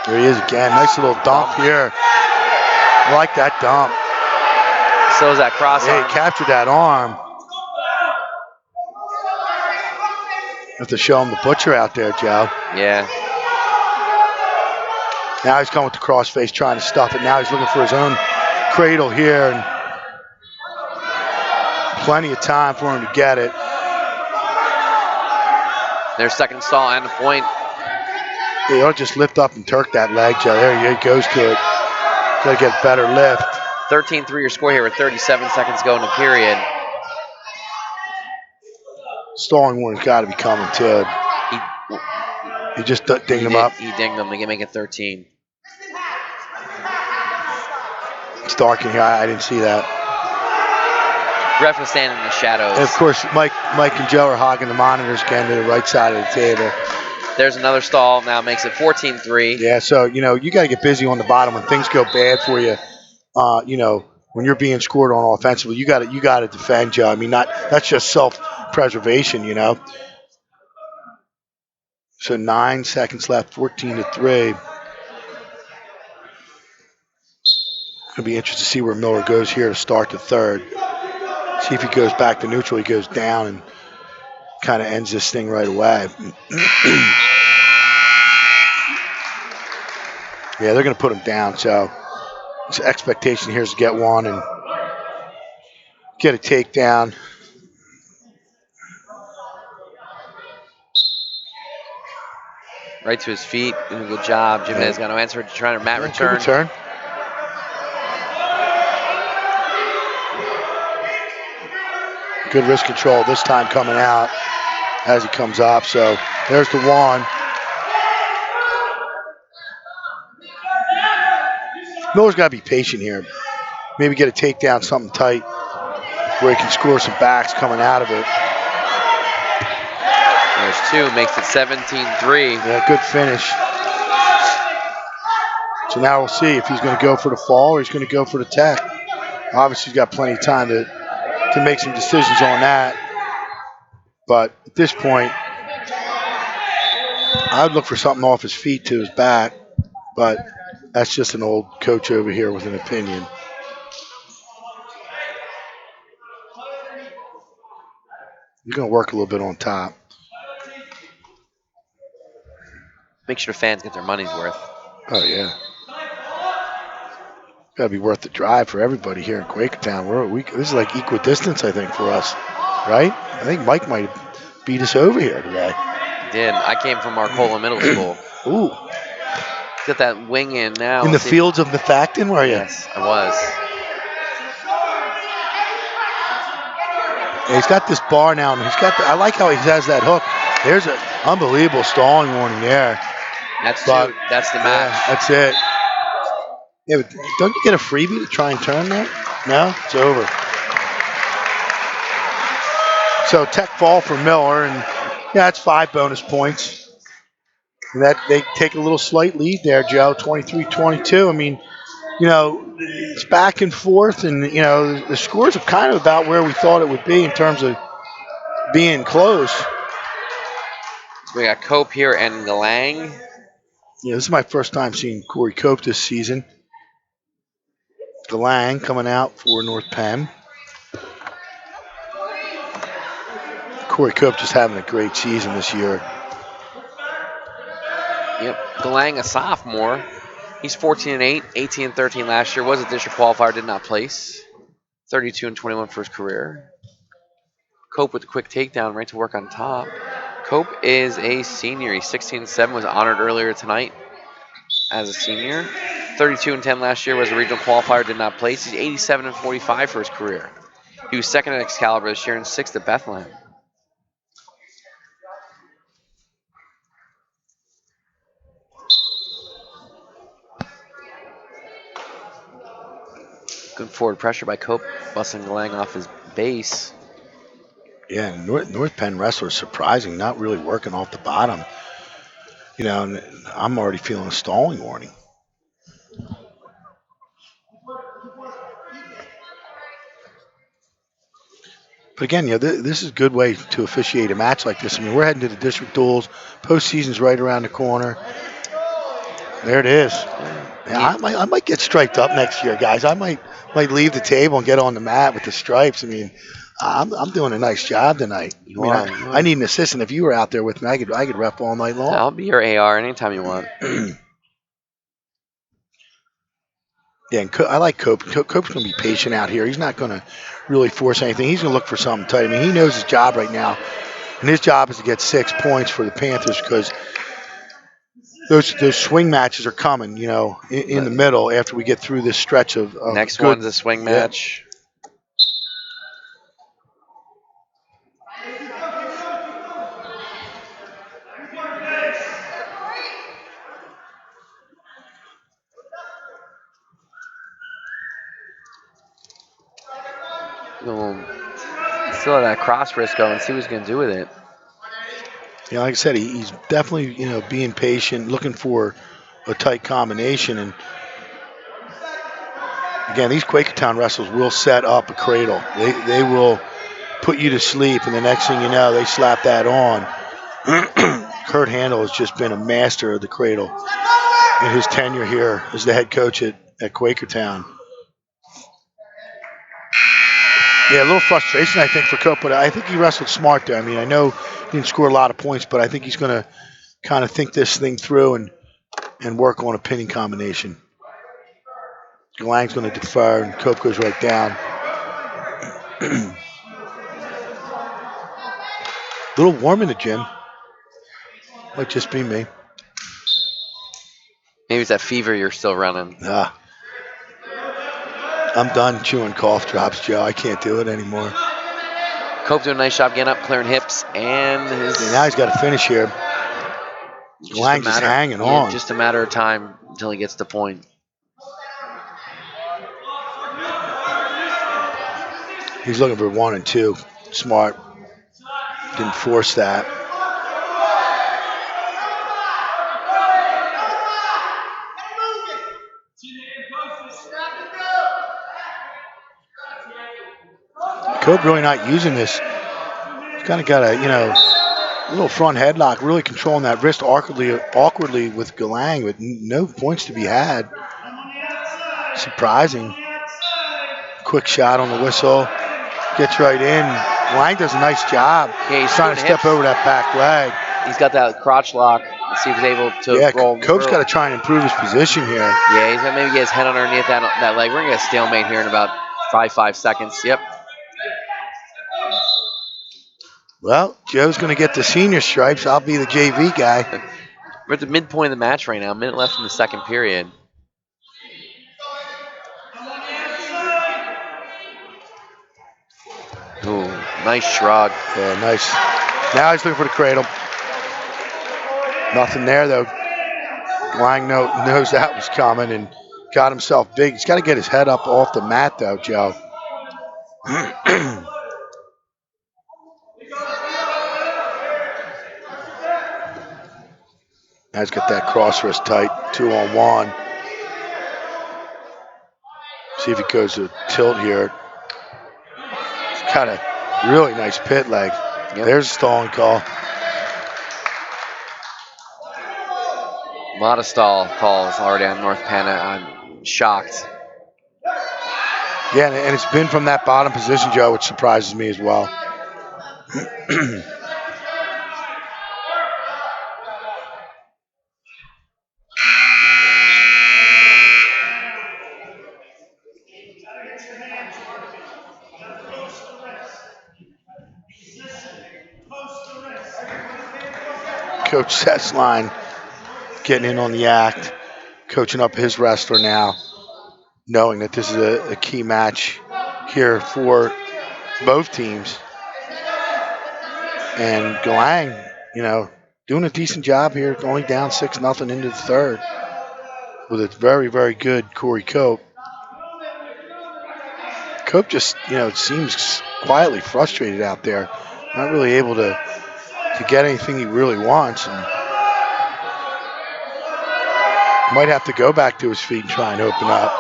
There he is again. Nice little dump here. I like that dump. So is that cross arm. Yeah, he captured that arm. Have to show him the butcher out there, Joe. Yeah. Now he's coming with the crossface, trying to stuff it. Now he's looking for his own cradle here. And plenty of time for him to get it. Their second stall and the point. Yeah, you ought to just lift up and Turk that leg, Joe. There he goes to it. Got to get a better lift. 13-3 your score here with 37 seconds to go in the period. Stalling warning's got to be coming, too. He just dinged him up. He dinged him. They can make it 13. It's dark in here. I didn't see that. Ref was standing in the shadows. And of course, Mike and Joe are hogging the monitors again to the right side of the table. There's another stall. Now makes it 14-3. Yeah, so, you got to get busy on the bottom when things go bad for you. When you're being scored on offensively, you got to defend, Joe. I mean, that's just self-preservation, So 9 seconds left, 14-3. It'll be interesting to see where Miller goes here to start the third. See if he goes back to neutral. He goes down and kind of ends this thing right away. Yeah, they're going to put him down. So his expectation here is to get one and get a takedown. Right to his feet. Doing a good job. Jimenez got no answer to trying to mat return. Good return. Good wrist control this time coming out as he comes up. So there's the one. Miller's got to be patient here. Maybe get a takedown, something tight, where he can score some backs coming out of it. There's two, makes it 17-3. Yeah, good finish. So now we'll see if he's going to go for the fall or he's going to go for the tech. Obviously, he's got plenty of time to make some decisions on that. But at this point, I would look for something off his feet to his back. But that's just an old coach over here with an opinion. He's going to work a little bit on top. Make sure fans get their money's worth. Oh, yeah. Got to be worth the drive for everybody here in Quakertown. This is like equidistance, I think, for us, right? I think Mike might have beat us over here today. He did. I came from Arcola Middle School. Ooh. Get that wing in now. In the fields of Nefacton, were you? Yes, I was. Yeah, he's got this bar now, and I like how he has that hook. There's an unbelievable stalling warning there. That's the match. Yeah, that's it. Yeah, but don't you get a freebie to try and turn there? No, it's over. So tech fall for Miller, and that's 5 bonus points. And that they take a little slight lead there, Joe, 23-22. I mean, it's back and forth, and the scores are kind of about where we thought it would be in terms of being close. We got Cope here and Galang. Yeah, this is my first time seeing Corey Cope this season. Galang coming out for North Penn. Corey Cope just having a great season this year. Yep, Galang, a sophomore. He's 14-8, 18-13 last year. Was a district qualifier, did not place. 32-21 for his career. Cope with a quick takedown, right to work on top. Cope is a senior. He's 16-7, was honored earlier tonight as a senior. 32-10 last year, was a regional qualifier, did not place. He's 87-45 for his career. He was second at Excalibur this year and 6th at Bethlehem. Good forward pressure by Cope, busting Galang off his base. Yeah, North Penn wrestlers surprising, not really working off the bottom. And I'm already feeling a stalling warning. But again, this is a good way to officiate a match like this. I mean, we're heading to the district duels. Postseason's right around the corner. There it is. Yeah, I might get striped up next year, guys. I might leave the table and get on the mat with the stripes. I mean, I'm doing a nice job tonight. I need an assistant. If you were out there with me, I could rep all night long. I'll be your AR anytime you want. Yeah, and I like Cope. Cope's going to be patient out here. He's not going to really force anything. He's going to look for something tight. I mean, he knows his job right now, and his job is to get 6 points for the Panthers because those swing matches are coming, in the middle after we get through this stretch of next good, one's a swing match. Little Still have that cross wrist going. See what he's going to do with it. Yeah, like I said, he's definitely being patient, looking for a tight combination. And again, these Quakertown wrestlers will set up a cradle. They will put you to sleep, and the next thing you know, they slap that on. Kurt Handel has just been a master of the cradle in his tenure here as the head coach at Quakertown. Yeah, a little frustration, I think, for Cope, but I think he wrestled smart there. I mean, I know he didn't score a lot of points, but I think he's going to kind of think this thing through and work on a pinning combination. Galang's going to defer, and Cope goes right down. A little warm in the gym. Might just be me. Maybe it's that fever you're still running. I'm done chewing cough drops, Joe. I can't do it anymore. Cope doing a nice job getting up, clearing hips, and now he's got to finish here. Lang just hanging on. Just a matter of time until he gets the point. He's looking for 1 and 2. Smart. Didn't force that. Cope really not using this. He's kind of got a little front headlock, really controlling that wrist awkwardly with Galang, but no points to be had. Surprising. Quick shot on the whistle. Gets right in. Lang does a nice job. Yeah, he's trying to step over that back leg. He's got that crotch lock. Let's see if he's able to roll. Cope's got to try and improve his position here. Yeah, he's going to maybe get his head underneath that leg. We're going to get a stalemate here in about 5 seconds. Yep. Well, Joe's going to get the senior stripes. I'll be the JV guy. We're at the midpoint of the match right now. A minute left in the second period. Ooh, nice shrug. Yeah, nice. Now he's looking for the cradle. Nothing there, though. Lang knows that was coming and got himself big. He's got to get his head up off the mat, though, Joe. Now he's got that cross wrist tight, 2-on-1. See if he goes to tilt here. He's got a really nice pit leg. Yep. There's a stalling call. A lot of stall calls already on North Penn. I'm shocked. Yeah, and it's been from that bottom position, Joe, which surprises me as well. Coach Setsline getting in on the act, coaching up his wrestler now, knowing that this is a key match here for both teams. And Galang, doing a decent job here, only down 6-0 into the third with a very, very good Corey Cope. Cope just, seems quietly frustrated out there, not really able to get anything he really wants, and might have to go back to his feet and try and open up.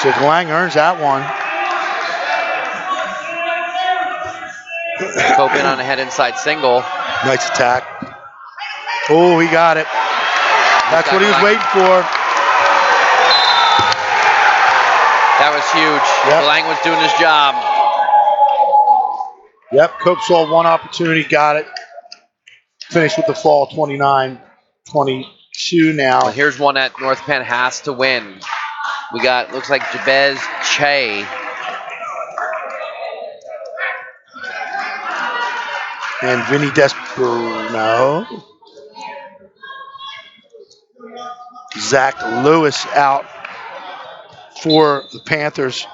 So Galang earns that one. Cope in on a head inside single. Nice attack. Oh, he got it. That's what he was waiting for. That was huge. Yep. Galang was doing his job. Yep, Cope saw one opportunity, got it. Finished with the fall, 29-22 now. Well, here's one that North Penn has to win. We got, looks like Jabez Che. And Vinny Desperano. Zach Lewis out for the Panthers.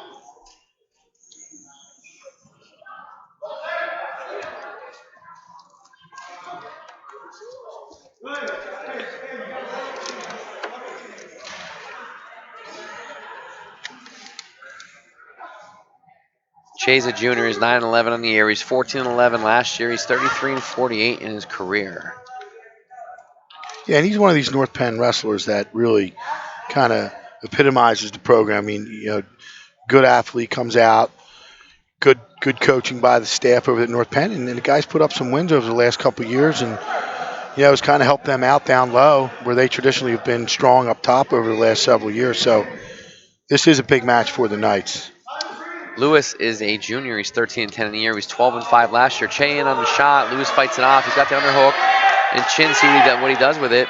Che's a junior. He's 9-11 on the year. He's 14-11 last year. He's 33-48 in his career. Yeah, and he's one of these North Penn wrestlers that really kind of epitomizes the program. I mean, good athlete comes out, good coaching by the staff over at North Penn, and the guys put up some wins over the last couple of years, and it's kind of helped them out down low where they traditionally have been strong up top over the last several years. So this is a big match for the Knights. Lewis is a junior. He's 13-10 in the year. He's 12-5 last year. Che in on the shot. Lewis fights it off. He's got the underhook. And Chin, see what he does with it.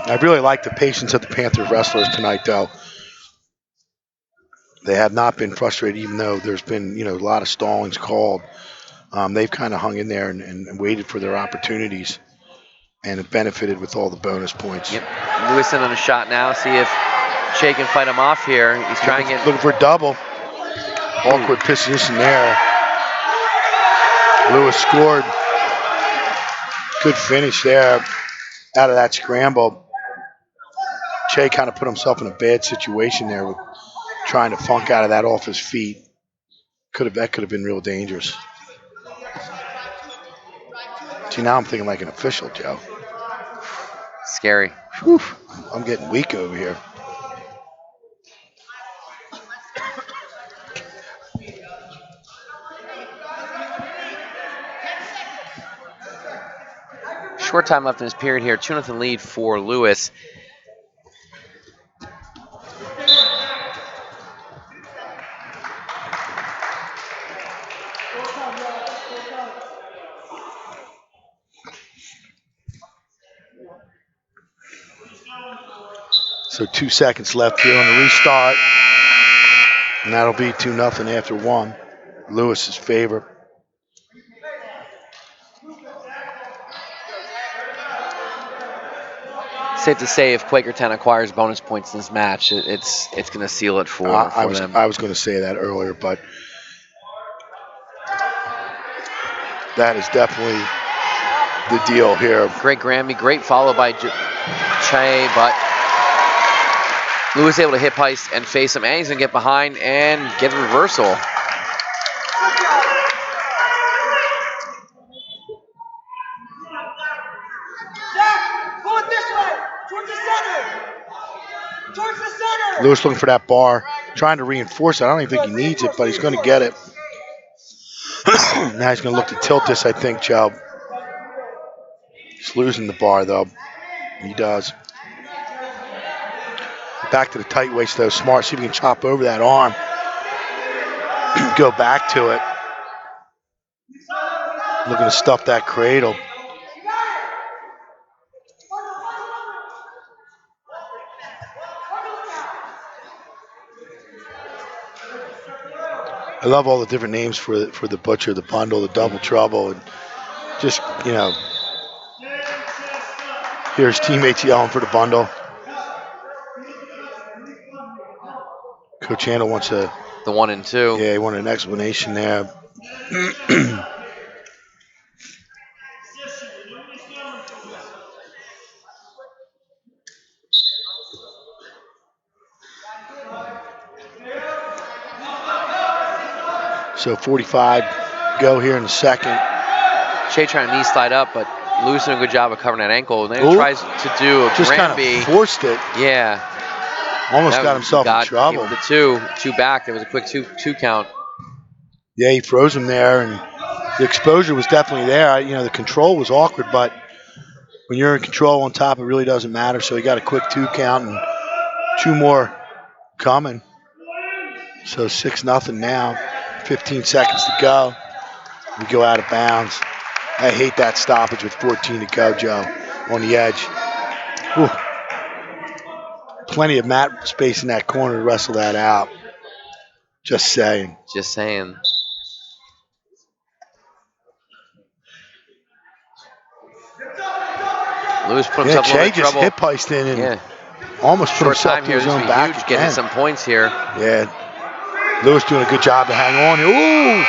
I really like the patience of the Panthers wrestlers tonight, though. They have not been frustrated, even though there's been a lot of stallings called. They've kind of hung in there and waited for their opportunities and have benefited with all the bonus points. Yep. Lewis in on a shot now. See if Che can fight him off here. He's trying to looking for a double. Awkward position there. Lewis scored. Good finish there out of that scramble. Che kind of put himself in a bad situation there with trying to funk out of that off his feet. That could have been real dangerous. See, now I'm thinking like an official, Joe. Scary. Whew, I'm getting weak over here. Short time left in this period here. 2-0 lead for Lewis. So 2 seconds left here on the restart. And that'll be 2-0 after one. Lewis's favor. Safe to say, if Quakertown acquires bonus points in this match, it's going to seal it for them. I was going to say that earlier, but that is definitely the deal here. Great Grammy, great follow by Che, but Lewis able to hip heist and face him, and he's going to get behind and get a reversal. Lewis looking for that bar, trying to reinforce it. I don't even think he needs it, but he's going to get it. Now he's going to look to tilt this, I think, Joe. He's losing the bar, though. He does. Back to the tight waist, though. Smart. See if he can chop over that arm. Go back to it. Looking to stuff that cradle. I love all the different names for the butcher, the bundle, the double trouble, and just, here's teammates yelling for the bundle. Coach Handel wants the 1 and 2. Yeah, he wanted an explanation there. So 45 go here in the second. Che trying to knee slide up, but Lewis doing a good job of covering that ankle. And then he tries to do a just Granby. Kind of forced it. Yeah. Almost got himself in trouble. The two back. There was a quick two count. Yeah, he froze him there, and the exposure was definitely there. The control was awkward, but when you're in control on top, it really doesn't matter. So he got a quick 2 count and 2 more coming. So 6-0 now. 15 seconds to go. We go out of bounds. I hate that stoppage with 14 to go, Joe, on the edge. Whew. Plenty of mat space in that corner to wrestle that out. Just saying. Just saying. Lewis put himself in a little bit of trouble. Hip heist in and almost put himself to his own back again. Getting some points here. Yeah. Lewis doing a good job to hang on. Ooh!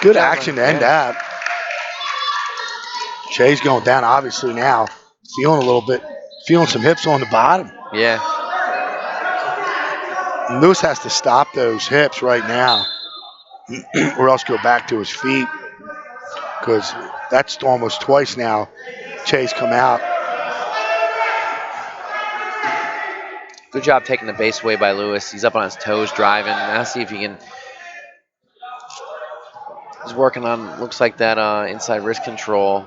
Good action to end that. Che's going down, obviously, now. Feeling a little bit feeling some hips on the bottom. Yeah. Lewis has to stop those hips right now, or else go back to his feet, because that's almost twice now Chase come out. Good job taking the base away by Lewis. He's up on his toes driving. Now see if he can. He's working on, looks like that inside wrist control.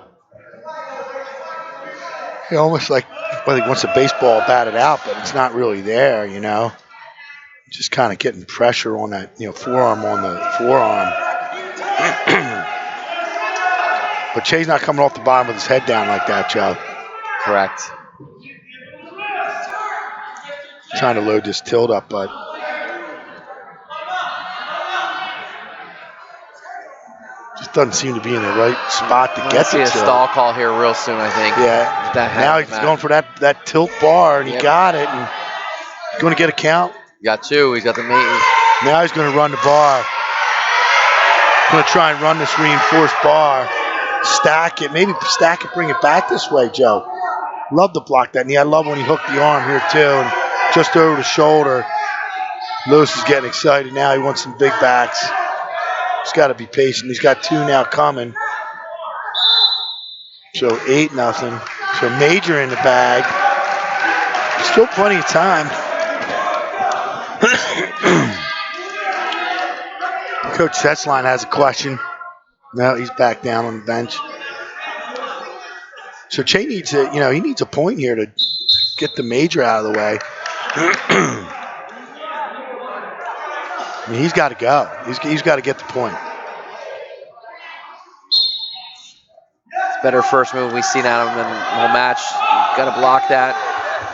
He almost like, well, he wants a baseball batted out, but it's not really there, you know. Just kind of getting pressure on that, forearm on the forearm. But Che's not coming off the bottom with his head down like that, Joe. Correct. Trying to load this tilt up, but just doesn't seem to be in the right spot to get the see a tilt. stall call here real soon, I think. Yeah. Now he's going for that tilt bar, and he got it. And he's going to get a count. Got two. He's got the mate. Now he's going to run the bar. Going to try and run this reinforced bar. Stack it. Maybe stack it, bring it back this way, Joe. Love to block that knee. I love when he hooked the arm here, too. And just over the shoulder. Lewis is getting excited now. He wants some big backs. He's got to be patient. He's got two now coming. So 8-0. So Major in the bag. Still plenty of time. Coach Setzline has a question. No, he's back down on the bench. So Che needs he needs a point here to get the Major out of the way. I mean, he's got to go. He's got to get the point. It's better first move we've seen out of him in the whole match. Got to block that.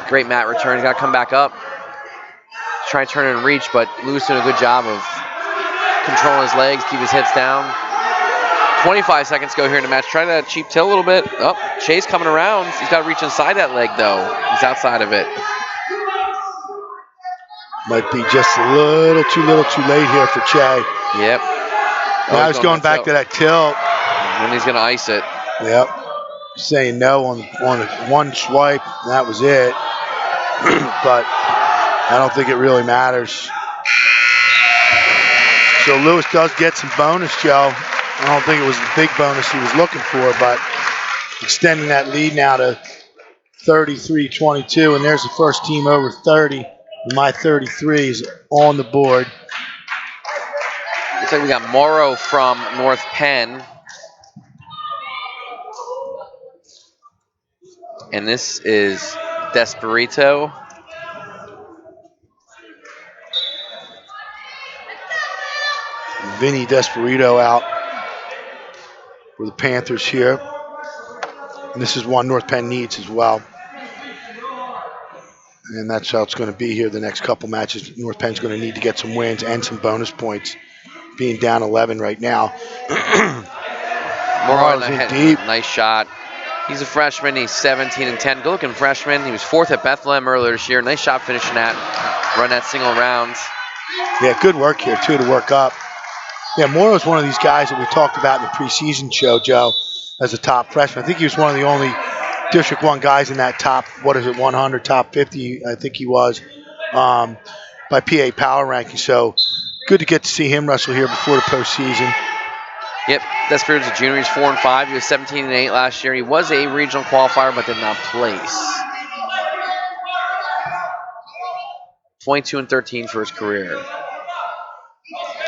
Great mat return. He's got to come back up. Try and turn and reach, but Lewis doing a good job of controlling his legs, keep his hips down. 25 seconds go here in the match. Try to cheap tilt a little bit. Oh, Che's coming around. He's got to reach inside that leg, though. He's outside of it. Might be just a little too late here for Che. Yep. Now he's going back to that tilt. And he's going to ice it. Yep. Saying no on one swipe, and that was it. But I don't think it really matters. So Lewis does get some bonus, Joe. I don't think it was the big bonus he was looking for, but extending that lead now to 33-22, and there's the first team over 30. And my 33 is on the board. Looks like we got Morrow from North Penn. And this is Desperito. Vinny Desperito out for the Panthers here. And this is one North Penn needs as well. And that's how it's going to be here the next couple matches. North Penn's going to need to get some wins and some bonus points, being down 11 right now. Morrow's in deep. Nice shot. He's a freshman. He's 17-10. Good-looking freshman. He was fourth at Bethlehem earlier this year. Nice shot finishing that. Run that single rounds. Yeah, good work here, too, to work up. Yeah, Morrow's one of these guys that we talked about in the preseason show, Joe, as a top freshman. I think he was one of the only District 1 guys in that top, 100, top 50, I think he was, by PA Power Ranking. So good to get to see him wrestle here before the postseason. Yep, Desperito's a junior. He's 4-5. He was 17-8 last year. He was a regional qualifier, but did not place. 22-13 for his career.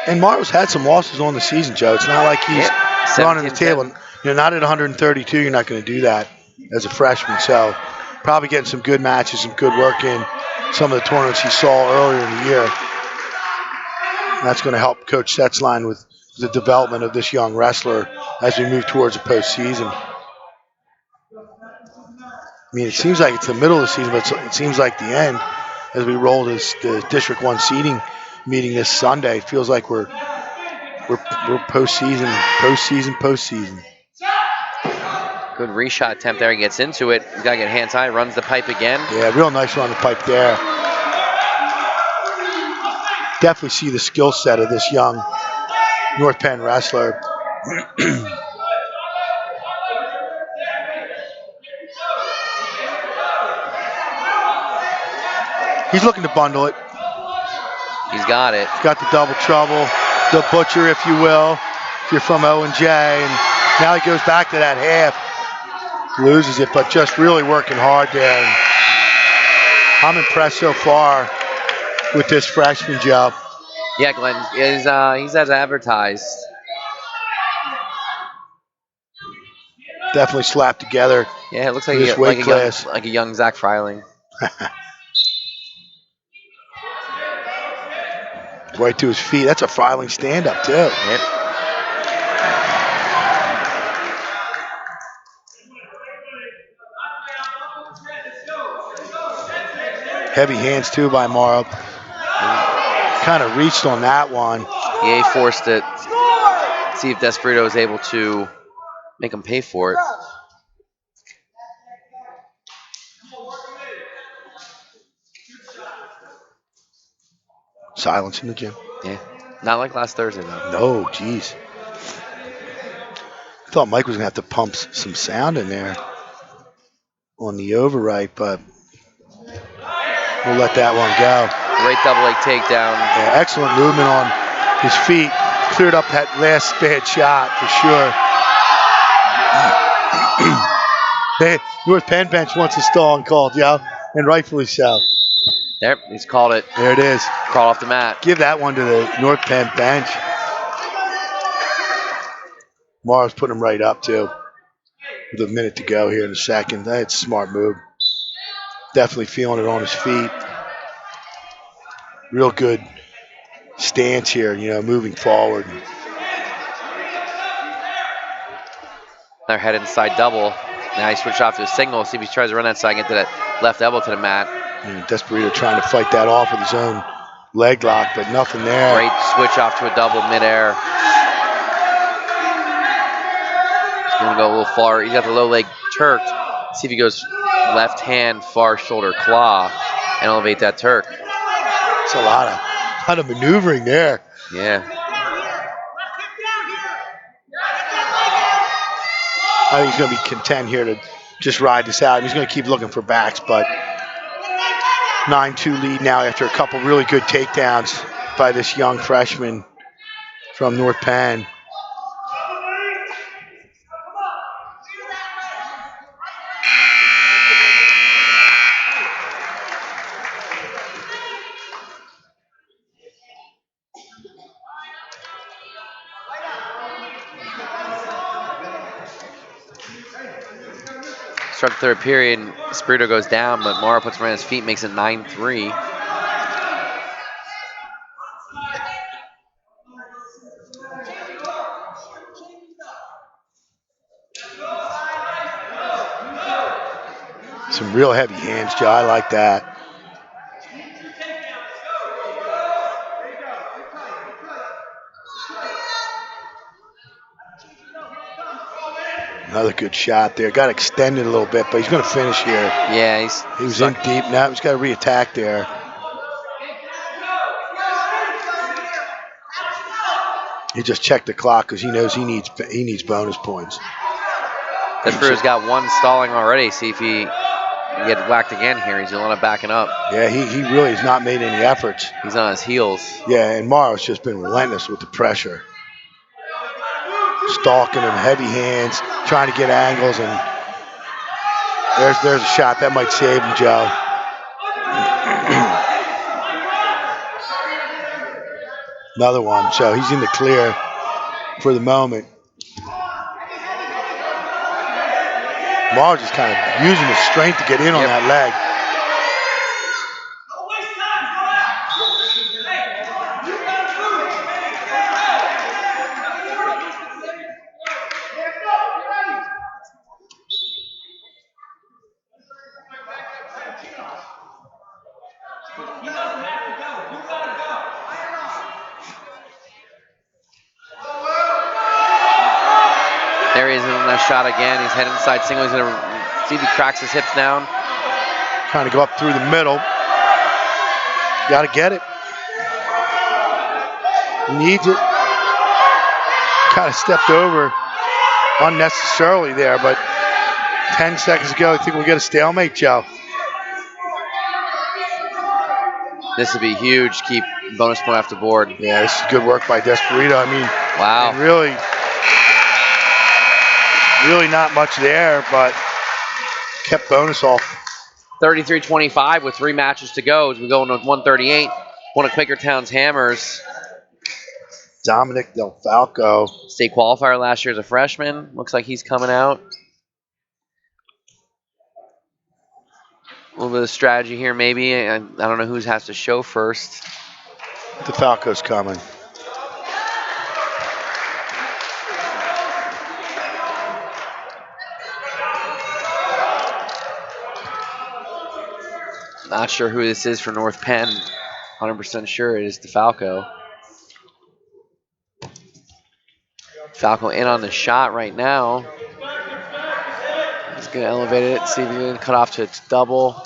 And Morrow's had some losses on the season, Joe. It's not like he's running the table. Not at 132. You're not going to do that as a freshman. So probably getting some good matches, some good work in some of the tournaments he saw earlier in the year. And that's going to help Coach Setzline with the development of this young wrestler as we move towards the postseason. I mean, it seems like it's the middle of the season, but it seems like the end as we roll the District 1 seeding meeting this Sunday. It feels like we're postseason. Good reshot attempt there. He gets into it. He's got to get hands high. Runs the pipe again. Yeah, real nice run the pipe there. Definitely see the skill set of this young North Penn wrestler. He's looking to bundle it. He's got it. He's got the double trouble, the butcher, if you will, if you're from O&J. And now he goes back to that half. Loses it, but just really working hard there. And I'm impressed so far with this freshman, Joe. Yeah, Glenn, he's as advertised. Definitely slapped together. Yeah, it looks like this weight class. like a young Zach Freiling. Right to his feet. That's a Freiling stand-up, too. Yep. Heavy hands, too, by Morrow. Kind of reached on that one. Yeah, he forced it. See if Desperado is able to make him pay for it. Silence in the gym. Yeah, not like last Thursday, though. No, jeez. I thought Mike was going to have to pump some sound in there on the overwrite, but we'll let that one go. Great double leg takedown. Yeah, excellent movement on his feet. Cleared up that last bad shot for sure. North Penn bench wants a stall called, yeah, and rightfully so. There, he's called it. There it is. Crawled off the mat. Give that one to the North Penn bench. Morrow's putting him right up, too. With a minute to go here in the second. That's a smart move. Definitely feeling it on his feet. Real good stance here, moving forward. Their head inside double. Now he switched off to a single. See if he tries to run that side, get to that left elbow to the mat. And Desperado trying to fight that off with his own leg lock, but nothing there. Great switch off to a double midair. He's going to go a little far. He's got the low leg turked. See if he goes left hand, far shoulder claw, and elevate that turk. It's a lot of maneuvering there. Yeah. I think he's going to be content here to just ride this out. He's going to keep looking for backs, but 9-2 lead now after a couple really good takedowns by this young freshman from North Penn. Start the third period, Spirito goes down, but Mara puts him on his feet, makes it 9-3. Some real heavy hands, Joe. I like that. Another good shot there. Got extended a little bit, but he's going to finish here. Yeah, he was in deep. Now he's got to re-attack there. He just checked the clock because he knows he needs bonus points. Despero's got one stalling already. See if he can get whacked again here. He's going to backing up. Yeah, he really has not made any efforts. He's on his heels. Yeah, and Morrow's just been relentless with the pressure. Stalking him, heavy hands, trying to get angles, and there's a shot that might save him, Joe. Another one, so he's in the clear for the moment. Morrow just kind of using his strength to get in on that leg. There he is in that shot again. He's head inside single. He's going to see if he cracks his hips down. Trying to go up through the middle. Got to get it. He needs it. Kind of stepped over unnecessarily there, but 10 seconds ago, I think we'll get a stalemate, Joe. This would be huge. Keep bonus point off the board. Yeah, this is good work by Desperito. I mean, Wow. and really not much there, but kept bonus off. 33-25 with 3 matches to go as we go into 138. One of Quakertown's hammers. Dominic Del Falco. State qualifier last year as a freshman. Looks like he's coming out. A little bit of strategy here, maybe. I don't know who has to show first. DeFalco's coming. Not sure who this is for North Penn. 100% sure it is DeFalco. Falco in on the shot right now. He's going to elevate it, see if he can cut off to its double.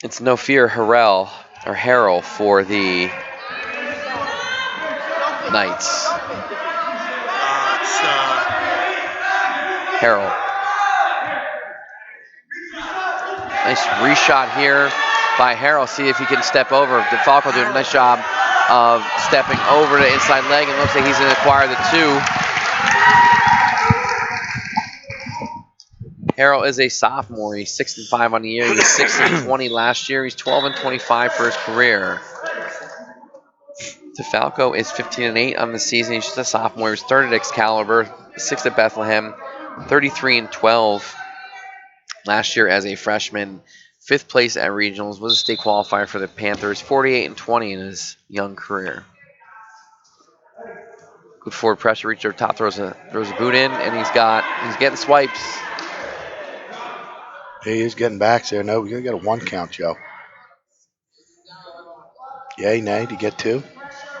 It's no fear Harrell for the Knights. Harrell. Nice reshot here by Harrell. See if he can step over. DeFalco doing a nice job of stepping over the inside leg, and looks like he's going to acquire the 2. Harrell is a sophomore. He's 6-5 on the year. He was 6-20 last year. He's 12-25 for his career. DeFalco is 15-8 on the season. He's just a sophomore. He was 3rd at Excalibur, 6th at Bethlehem, 33-12 last year as a freshman. 5th place at regionals, was a state qualifier for the Panthers. 48-20 in his young career. Good forward pressure, reach over top, throws a boot in, and he's getting swipes. He is getting back there. No, we're going to get a 1 count, Joe. Yay, nay, to get 2?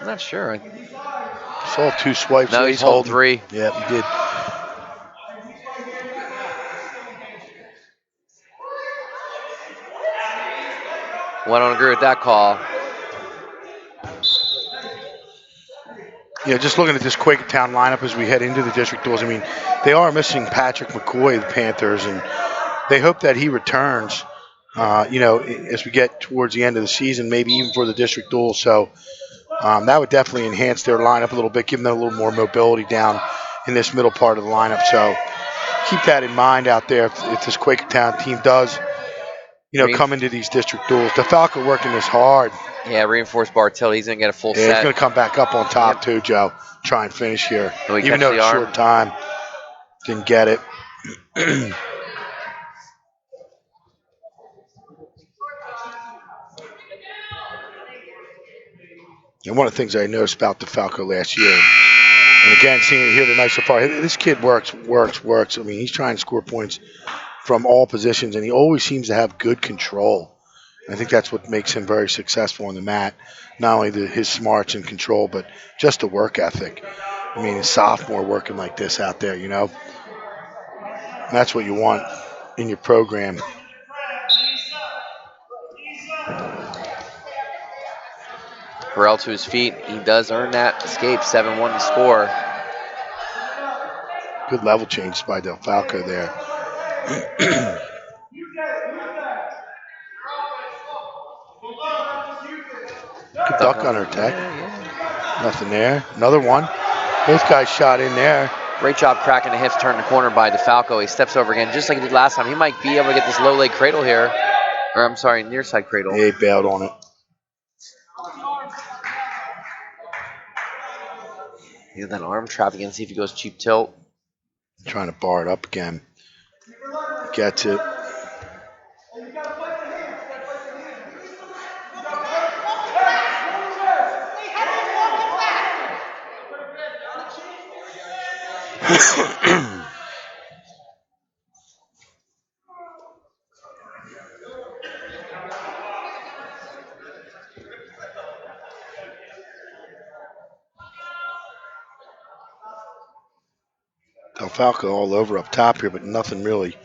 I'm not sure. Saw 2 swipes. No, he's holding 3. Yeah, he did. Well, I don't agree with that call. Yeah, just looking at this Quakertown lineup as we head into the district duels, I mean, they are missing Patrick McCoy, the Panthers, and they hope that he returns, as we get towards the end of the season, maybe even for the district duel. So that would definitely enhance their lineup a little bit, give them a little more mobility down in this middle part of the lineup. So keep that in mind out there if this Quakertown team does, come into these district duels. DeFalco working this hard. Yeah, reinforced Bartel. He's going to get a full set. Yeah, he's going to come back up on top too, Joe. Try and finish here. Even though it's short time, didn't get it. And one of the things I noticed about DeFalco last year, and again, seeing it here tonight so far, this kid works. I mean, he's trying to score points from all positions, and he always seems to have good control. I think that's what makes him very successful on the mat. Not only his smarts and control, but just the work ethic. I mean, a sophomore working like this out there, That's what you want in your program. Burrell to his feet. He does earn that escape. 7-1 to score. Good level change by DeFalco there. Good duck on her tech. Nothing there. Another one. Both guys shot in there. Great job cracking the hips, turn the corner by DeFalco. He steps over again, just like he did last time. He might be able to get this low leg cradle here. Or, I'm sorry, near side cradle. Yeah, he bailed on it. He did that arm trap again, see if he goes cheap tilt. Trying to bar it up again. Gets it. DeFalco all over up top here, but nothing really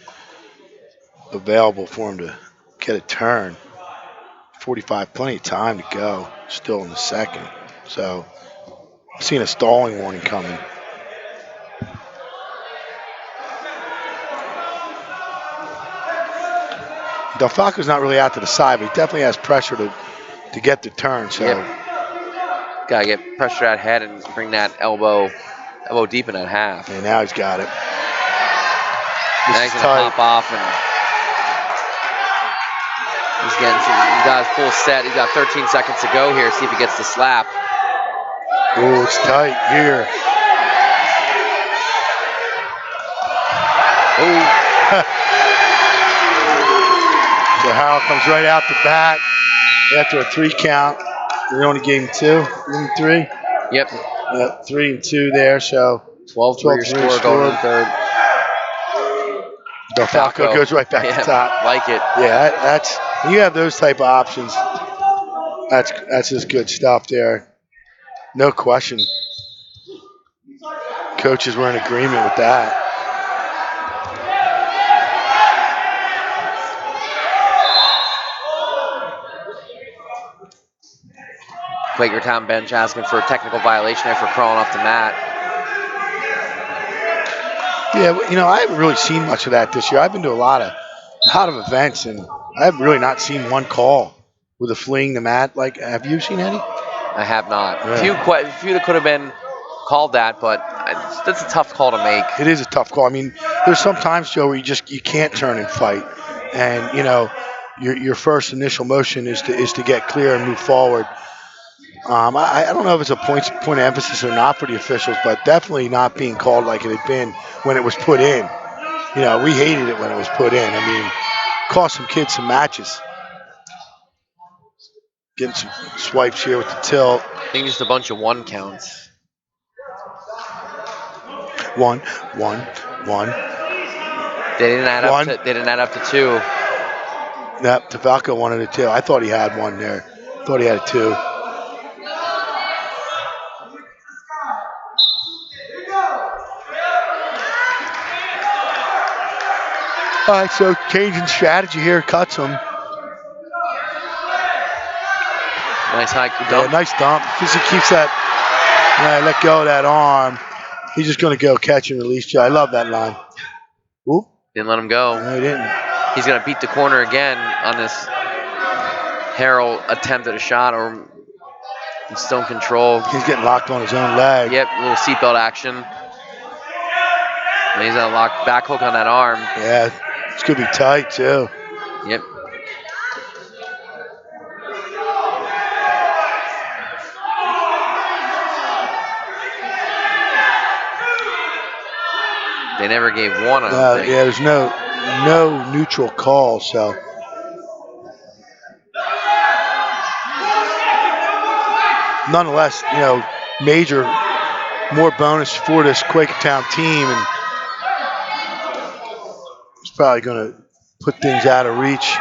available for him to get a turn. 45, plenty of time to go. Still in the second. So, seeing a stalling warning coming. DeFalco's not really out to the side, but he definitely has pressure to get the turn. So, Gotta get pressure at head and bring that elbow deep in that half. and now he's got it. Now he's gonna hop off and he's got his full set. He's got 13 seconds to go here. See if he gets the slap. Oh, it's tight here. Oh. So Howell comes right out the bat after a 3 count. We're only getting 2, 3. Yep. 3 and 2 there. So 12-3 your score going in third. DeFalco goes right back to top. Like it. Yeah, that's when you have those type of options. That's just good stuff there. No question. Coaches were in agreement with that. Quakertown bench asking for a technical violation there for crawling off the mat. Yeah, I haven't really seen much of that this year. I've been to a lot of events, and I have really not seen one call with a fleeing the mat. Like, have you seen any? I have not. Yeah. Few that could have been called that, but that's a tough call to make. It is a tough call. I mean, there's some times, Joe, where you can't turn and fight, and your first initial motion is to get clear and move forward. I don't know if it's a point of emphasis or not for the officials, but definitely not being called like it had been when it was put in. We hated it when it was put in. I mean, cost some kids some matches. Getting some swipes here with the tilt. I think just a bunch of 1 counts. 1. They didn't add up to 2. Yep, DeFalco wanted a 2. I thought he had 1 there. Thought he had a 2. All right, so changing strategy here, cuts him. Nice high dump. Yeah, nice dump. Because he keeps that, let go of that arm. He's just going to go catch and release. Joe. I love that line. Whoop. Didn't let him go. No, he didn't. He's going to beat the corner again on this Harrell attempt at a shot or still in control. He's getting locked on his own leg. Yep, a little seatbelt action. And he's going to lock back hook on that arm. Yeah, it's going to be tight, too. Yep. They never gave 1, I don't think. Yeah, there's no neutral call, so. Nonetheless, major, more bonus for this Quakertown team, and it's probably going to put things out of reach.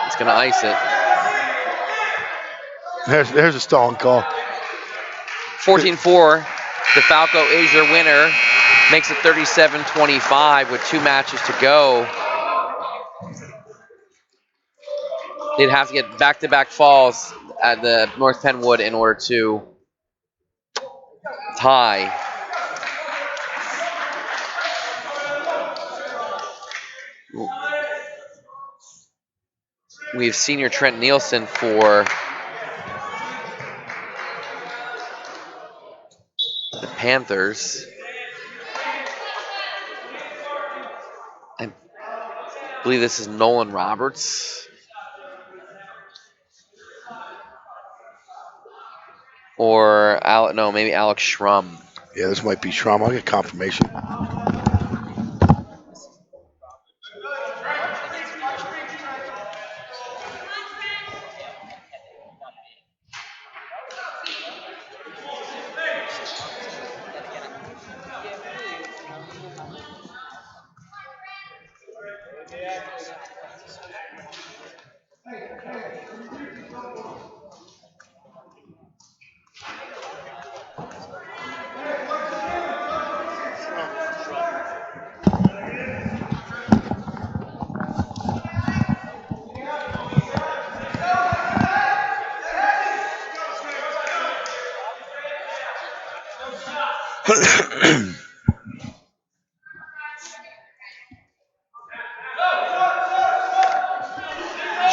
It's going to ice it. There's a stalling call. 14-4. DeFalco is your winner. Makes it 37-25 with 2 matches to go. They'd have to get back-to-back falls at the North Penn Wood in order to tie. We have senior Trent Nielsen for the Panthers. I believe this is Nolan Roberts. Or, maybe Alex Schrum. Yeah, this might be Schrum. I'll get confirmation.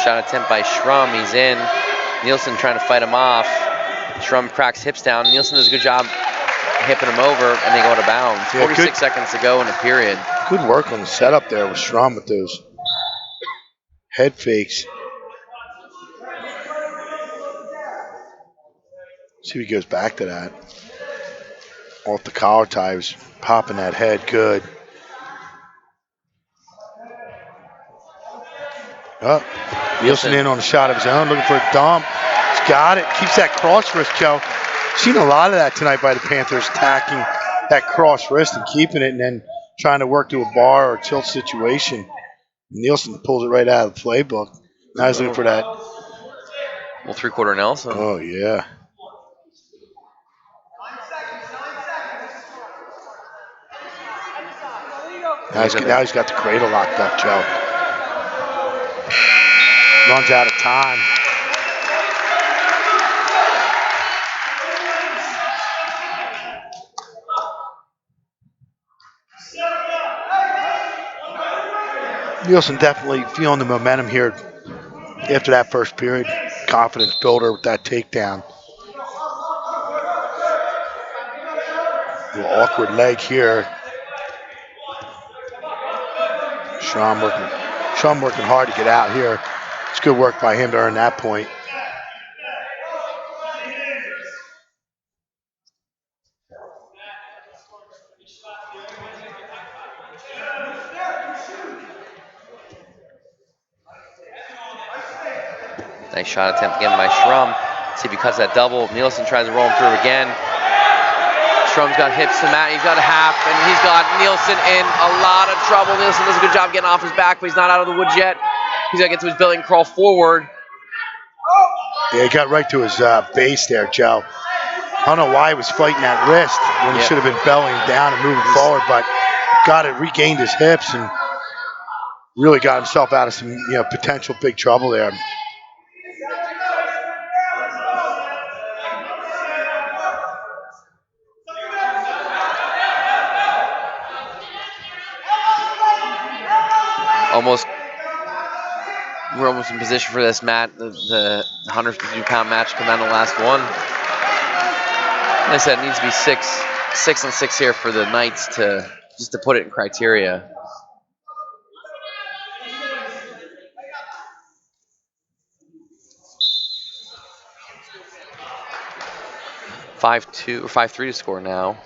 Shot attempt by Schrum. He's in. Nielsen trying to fight him off. Schrum cracks hips down. Nielsen does a good job hipping him over, and they go out of bounds. Yeah, 46 seconds to go in the period. Good work on the setup there with Schrum with those head fakes. See if he goes back to that. Off the collar tie, was popping that head good. Oh, Nielsen in on a shot of his own, looking for a dump. He's got it. Keeps that cross wrist, Joe. Seen a lot of that tonight by the Panthers, attacking that cross wrist and keeping it, and then trying to work to a bar or tilt situation. Nielsen pulls it right out of the playbook. Now he's looking for that. Well, three-quarter Nelson. Oh, yeah. Now he's got the cradle locked up, Joe. Runs out of time. Nielsen definitely feeling the momentum here after that first period. Confidence builder with that takedown. A little awkward leg here. Schrum working hard to get out here. It's good work by him to earn that point. Nice shot attempt again by Schrum. See if he cuts that double. Nielsen tries to roll him through again. Schrum's got hips to mat. He's got a half, and he's got Nielsen in a lot of trouble. Nielsen does a good job getting off his back, but he's not out of the woods yet. He's got to get to his belly and crawl forward. Yeah, he got right to his base there, Joe. I don't know why he was fighting that wrist when he should have been bellying down and moving forward, but got it, regained his hips, and really got himself out of some potential big trouble there. We're almost in position for this, Matt. The 152-pound match come down to the last one. Like I said, it needs to be 6-6 here for the Knights to put it in criteria. (5-2 or 5-3) to score now.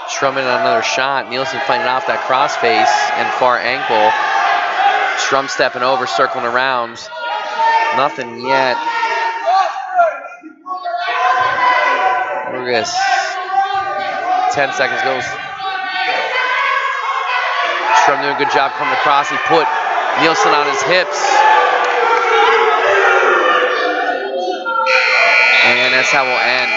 Schrum in on another shot. Nielsen fighting off that crossface and far ankle. Schrum stepping over, circling around. Nothing yet. Look at this. 10 seconds goes. Schrum doing a good job coming across. He put Nielsen on his hips. And that's how we'll end.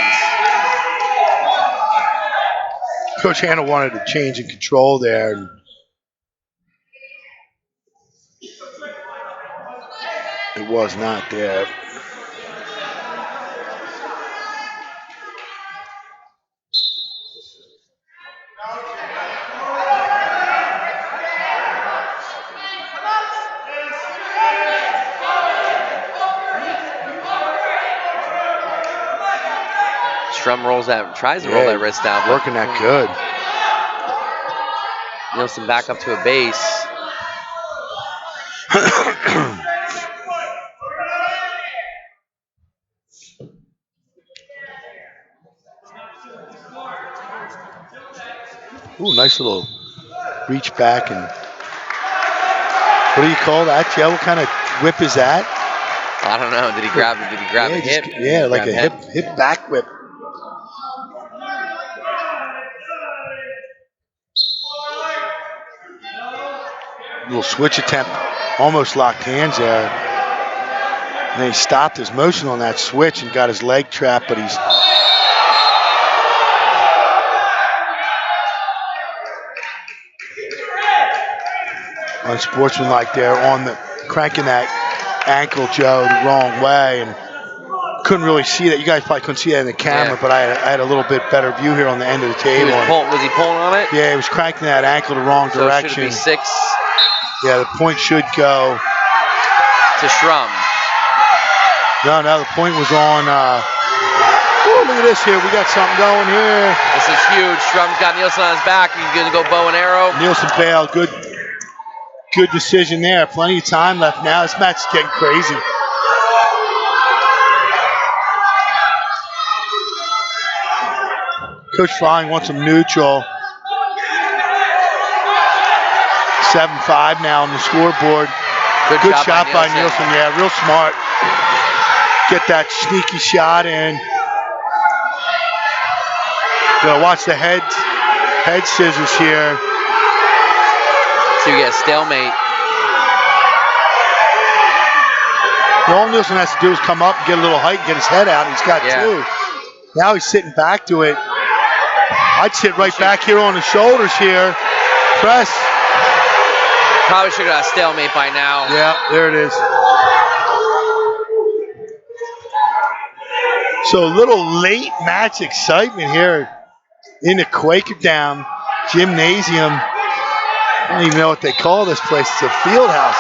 Coach Hanna wanted to change in control there. And it was not there. Schrum tries to roll that wrist down. Working that good. Nielsen back up to a base. Ooh, nice little reach back and what do you call that, Joe? What kind of whip is that? I don't know. Did he grab a hip? Yeah, like a hip back whip. Little switch attempt, almost locked hands there. And then he stopped his motion on that switch and got his leg trapped, but he's unsportsmanlike there on the cranking that ankle, Joe, the wrong way, and couldn't really see that. You guys probably couldn't see that in the camera, but I had a little bit better view here on the end of the table. Was he pulling on it? Yeah, he was cranking that ankle the wrong direction. So it should be 6. Yeah, the point should go to Schrum. No, the point was on. Look at this here. We got something going here. This is huge. Schrum's got Nielsen on his back. He's going to go bow and arrow. Nielsen bailed. Good decision there. Plenty of time left now. This match is getting crazy. Coach Flying wants him neutral. 7-5 now on the scoreboard. Good shot by Nielsen. Yeah, real smart. Get that sneaky shot in. Gonna watch the head scissors here. So you get a stalemate. All Nielsen has to do is come up and get a little height and get his head out. He's got 2. Now he's sitting back to it. I'd sit right back here on the shoulders here. Press. Probably should have got a stalemate by now. Yeah, there it is. So a little late match excitement here in the Quakertown Gymnasium. I don't even know what they call this place. It's a field house.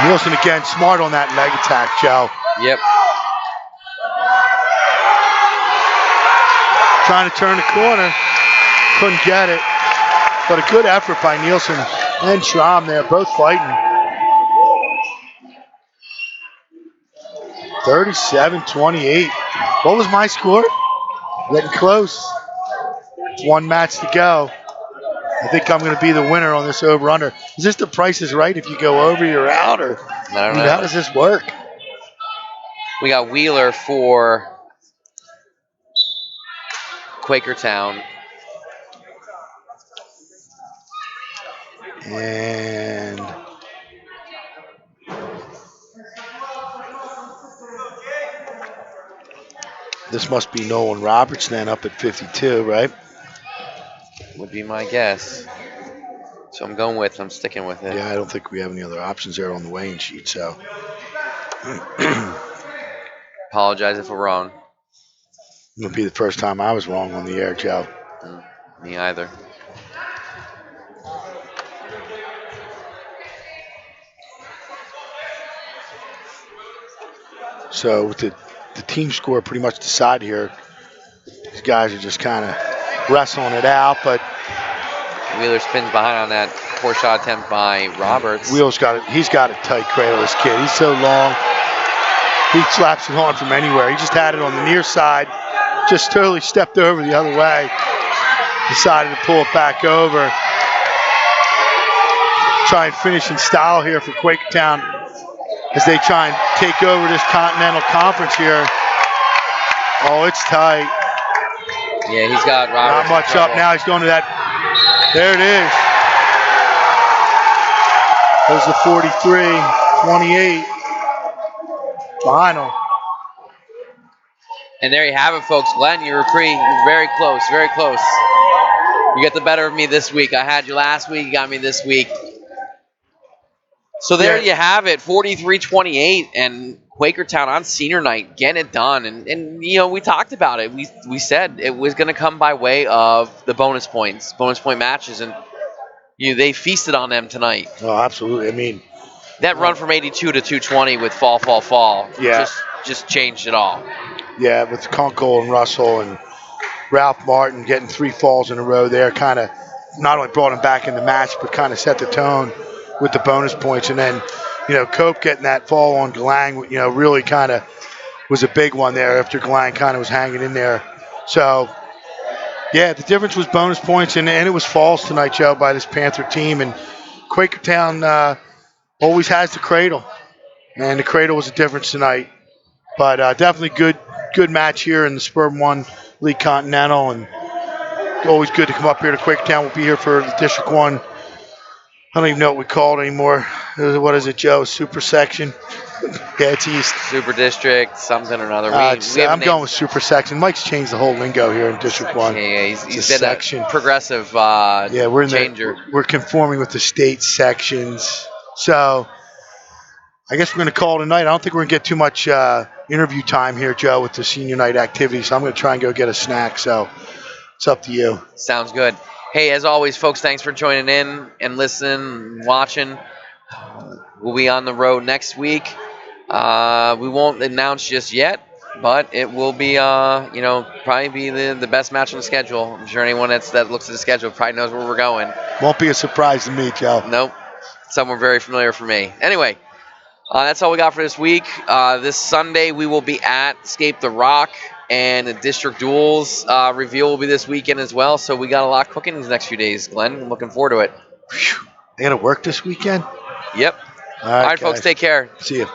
Nielsen again, smart on that leg attack, Joe. Yep. Trying to turn the corner. Couldn't get it. But a good effort by Nielsen and Schramm there, both fighting. 37-28. What was my score? Getting close. 1 match to go. I think I'm going to be the winner on this over-under. Is this the Price is Right? If you go over, you're out? Or I don't know. How does this work? We got Wheeler for Quakertown. And this must be Nolan Roberts then up at 52, right? Would be my guess. So I'm sticking with it. Yeah, I don't think we have any other options there on the weighing sheet, so. Apologize if we're wrong. It would be the first time I was wrong on the air, Joe. Me either. So with the team score pretty much decided here, these guys are just kind of wrestling it out, but Wheeler spins behind on that poor shot attempt by Roberts. Wheeler's he's got a tight cradle, this kid. He's so long. He slaps it on from anywhere. He just had it on the near side, just totally stepped over the other way. Decided to pull it back over. Try and finish in style here for Quakertown as they try and take over this Continental Conference here. Oh, it's tight. Yeah, he's got Roberts. Not much up now. He's going to that. There it is. There's the 43-28 final. And there you have it, folks. Glenn, you were very close, very close. You get the better of me this week. I had you last week. You got me this week. So there you have it, 43-28, and Quakertown on senior night getting it done. And we talked about it. We said it was going to come by way of the bonus point matches, and they feasted on them tonight. Oh, absolutely. I mean, that run from 82 to 220 with fall, yeah, just changed it all. Yeah, with Kunkel and Russell and Ralph Martin getting 3 falls in a row there, kind of not only brought him back in the match, but kind of set the tone with the bonus points. And then, Cope getting that fall on Galang, really kind of was a big one there after Galang kind of was hanging in there. So, yeah, the difference was bonus points, and it was falls tonight, Joe, by this Panther team. And Quakertown always has the cradle, and the cradle was a difference tonight. But definitely good match here in the Suburban One League Continental, and always good to come up here to Quakertown. We'll be here for the District 1 I don't even know what we call it anymore. What is it, Joe? Super section? Yeah, it's East. Super District, something or another. We have a I'm name. going with super section. Mike's changed the whole lingo here in District 1. Yeah, It's he's a been a section. progressive Yeah, we're in changer. we're conforming with the state sections. So I guess we're going to call it a night. I don't think we're going to get too much interview time here, Joe, with the senior night activity. So I'm going to try and go get a snack. So it's up to you. Sounds good. Hey, as always, folks, thanks for joining in and listening, watching. We'll be on the road next week. We won't announce just yet, but it will be, probably be the best match on the schedule. I'm sure anyone that looks at the schedule probably knows where we're going. Won't be a surprise to me, Joe. Nope. Somewhere very familiar for me. Anyway, that's all we got for this week. This Sunday, we will be at Escape the Rock, and the District Duels reveal will be this weekend as well. So we got a lot cooking these next few days, Glenn. I'm looking forward to it. I got to work this weekend? Yep. All All right, right, folks, guys. take care. See you.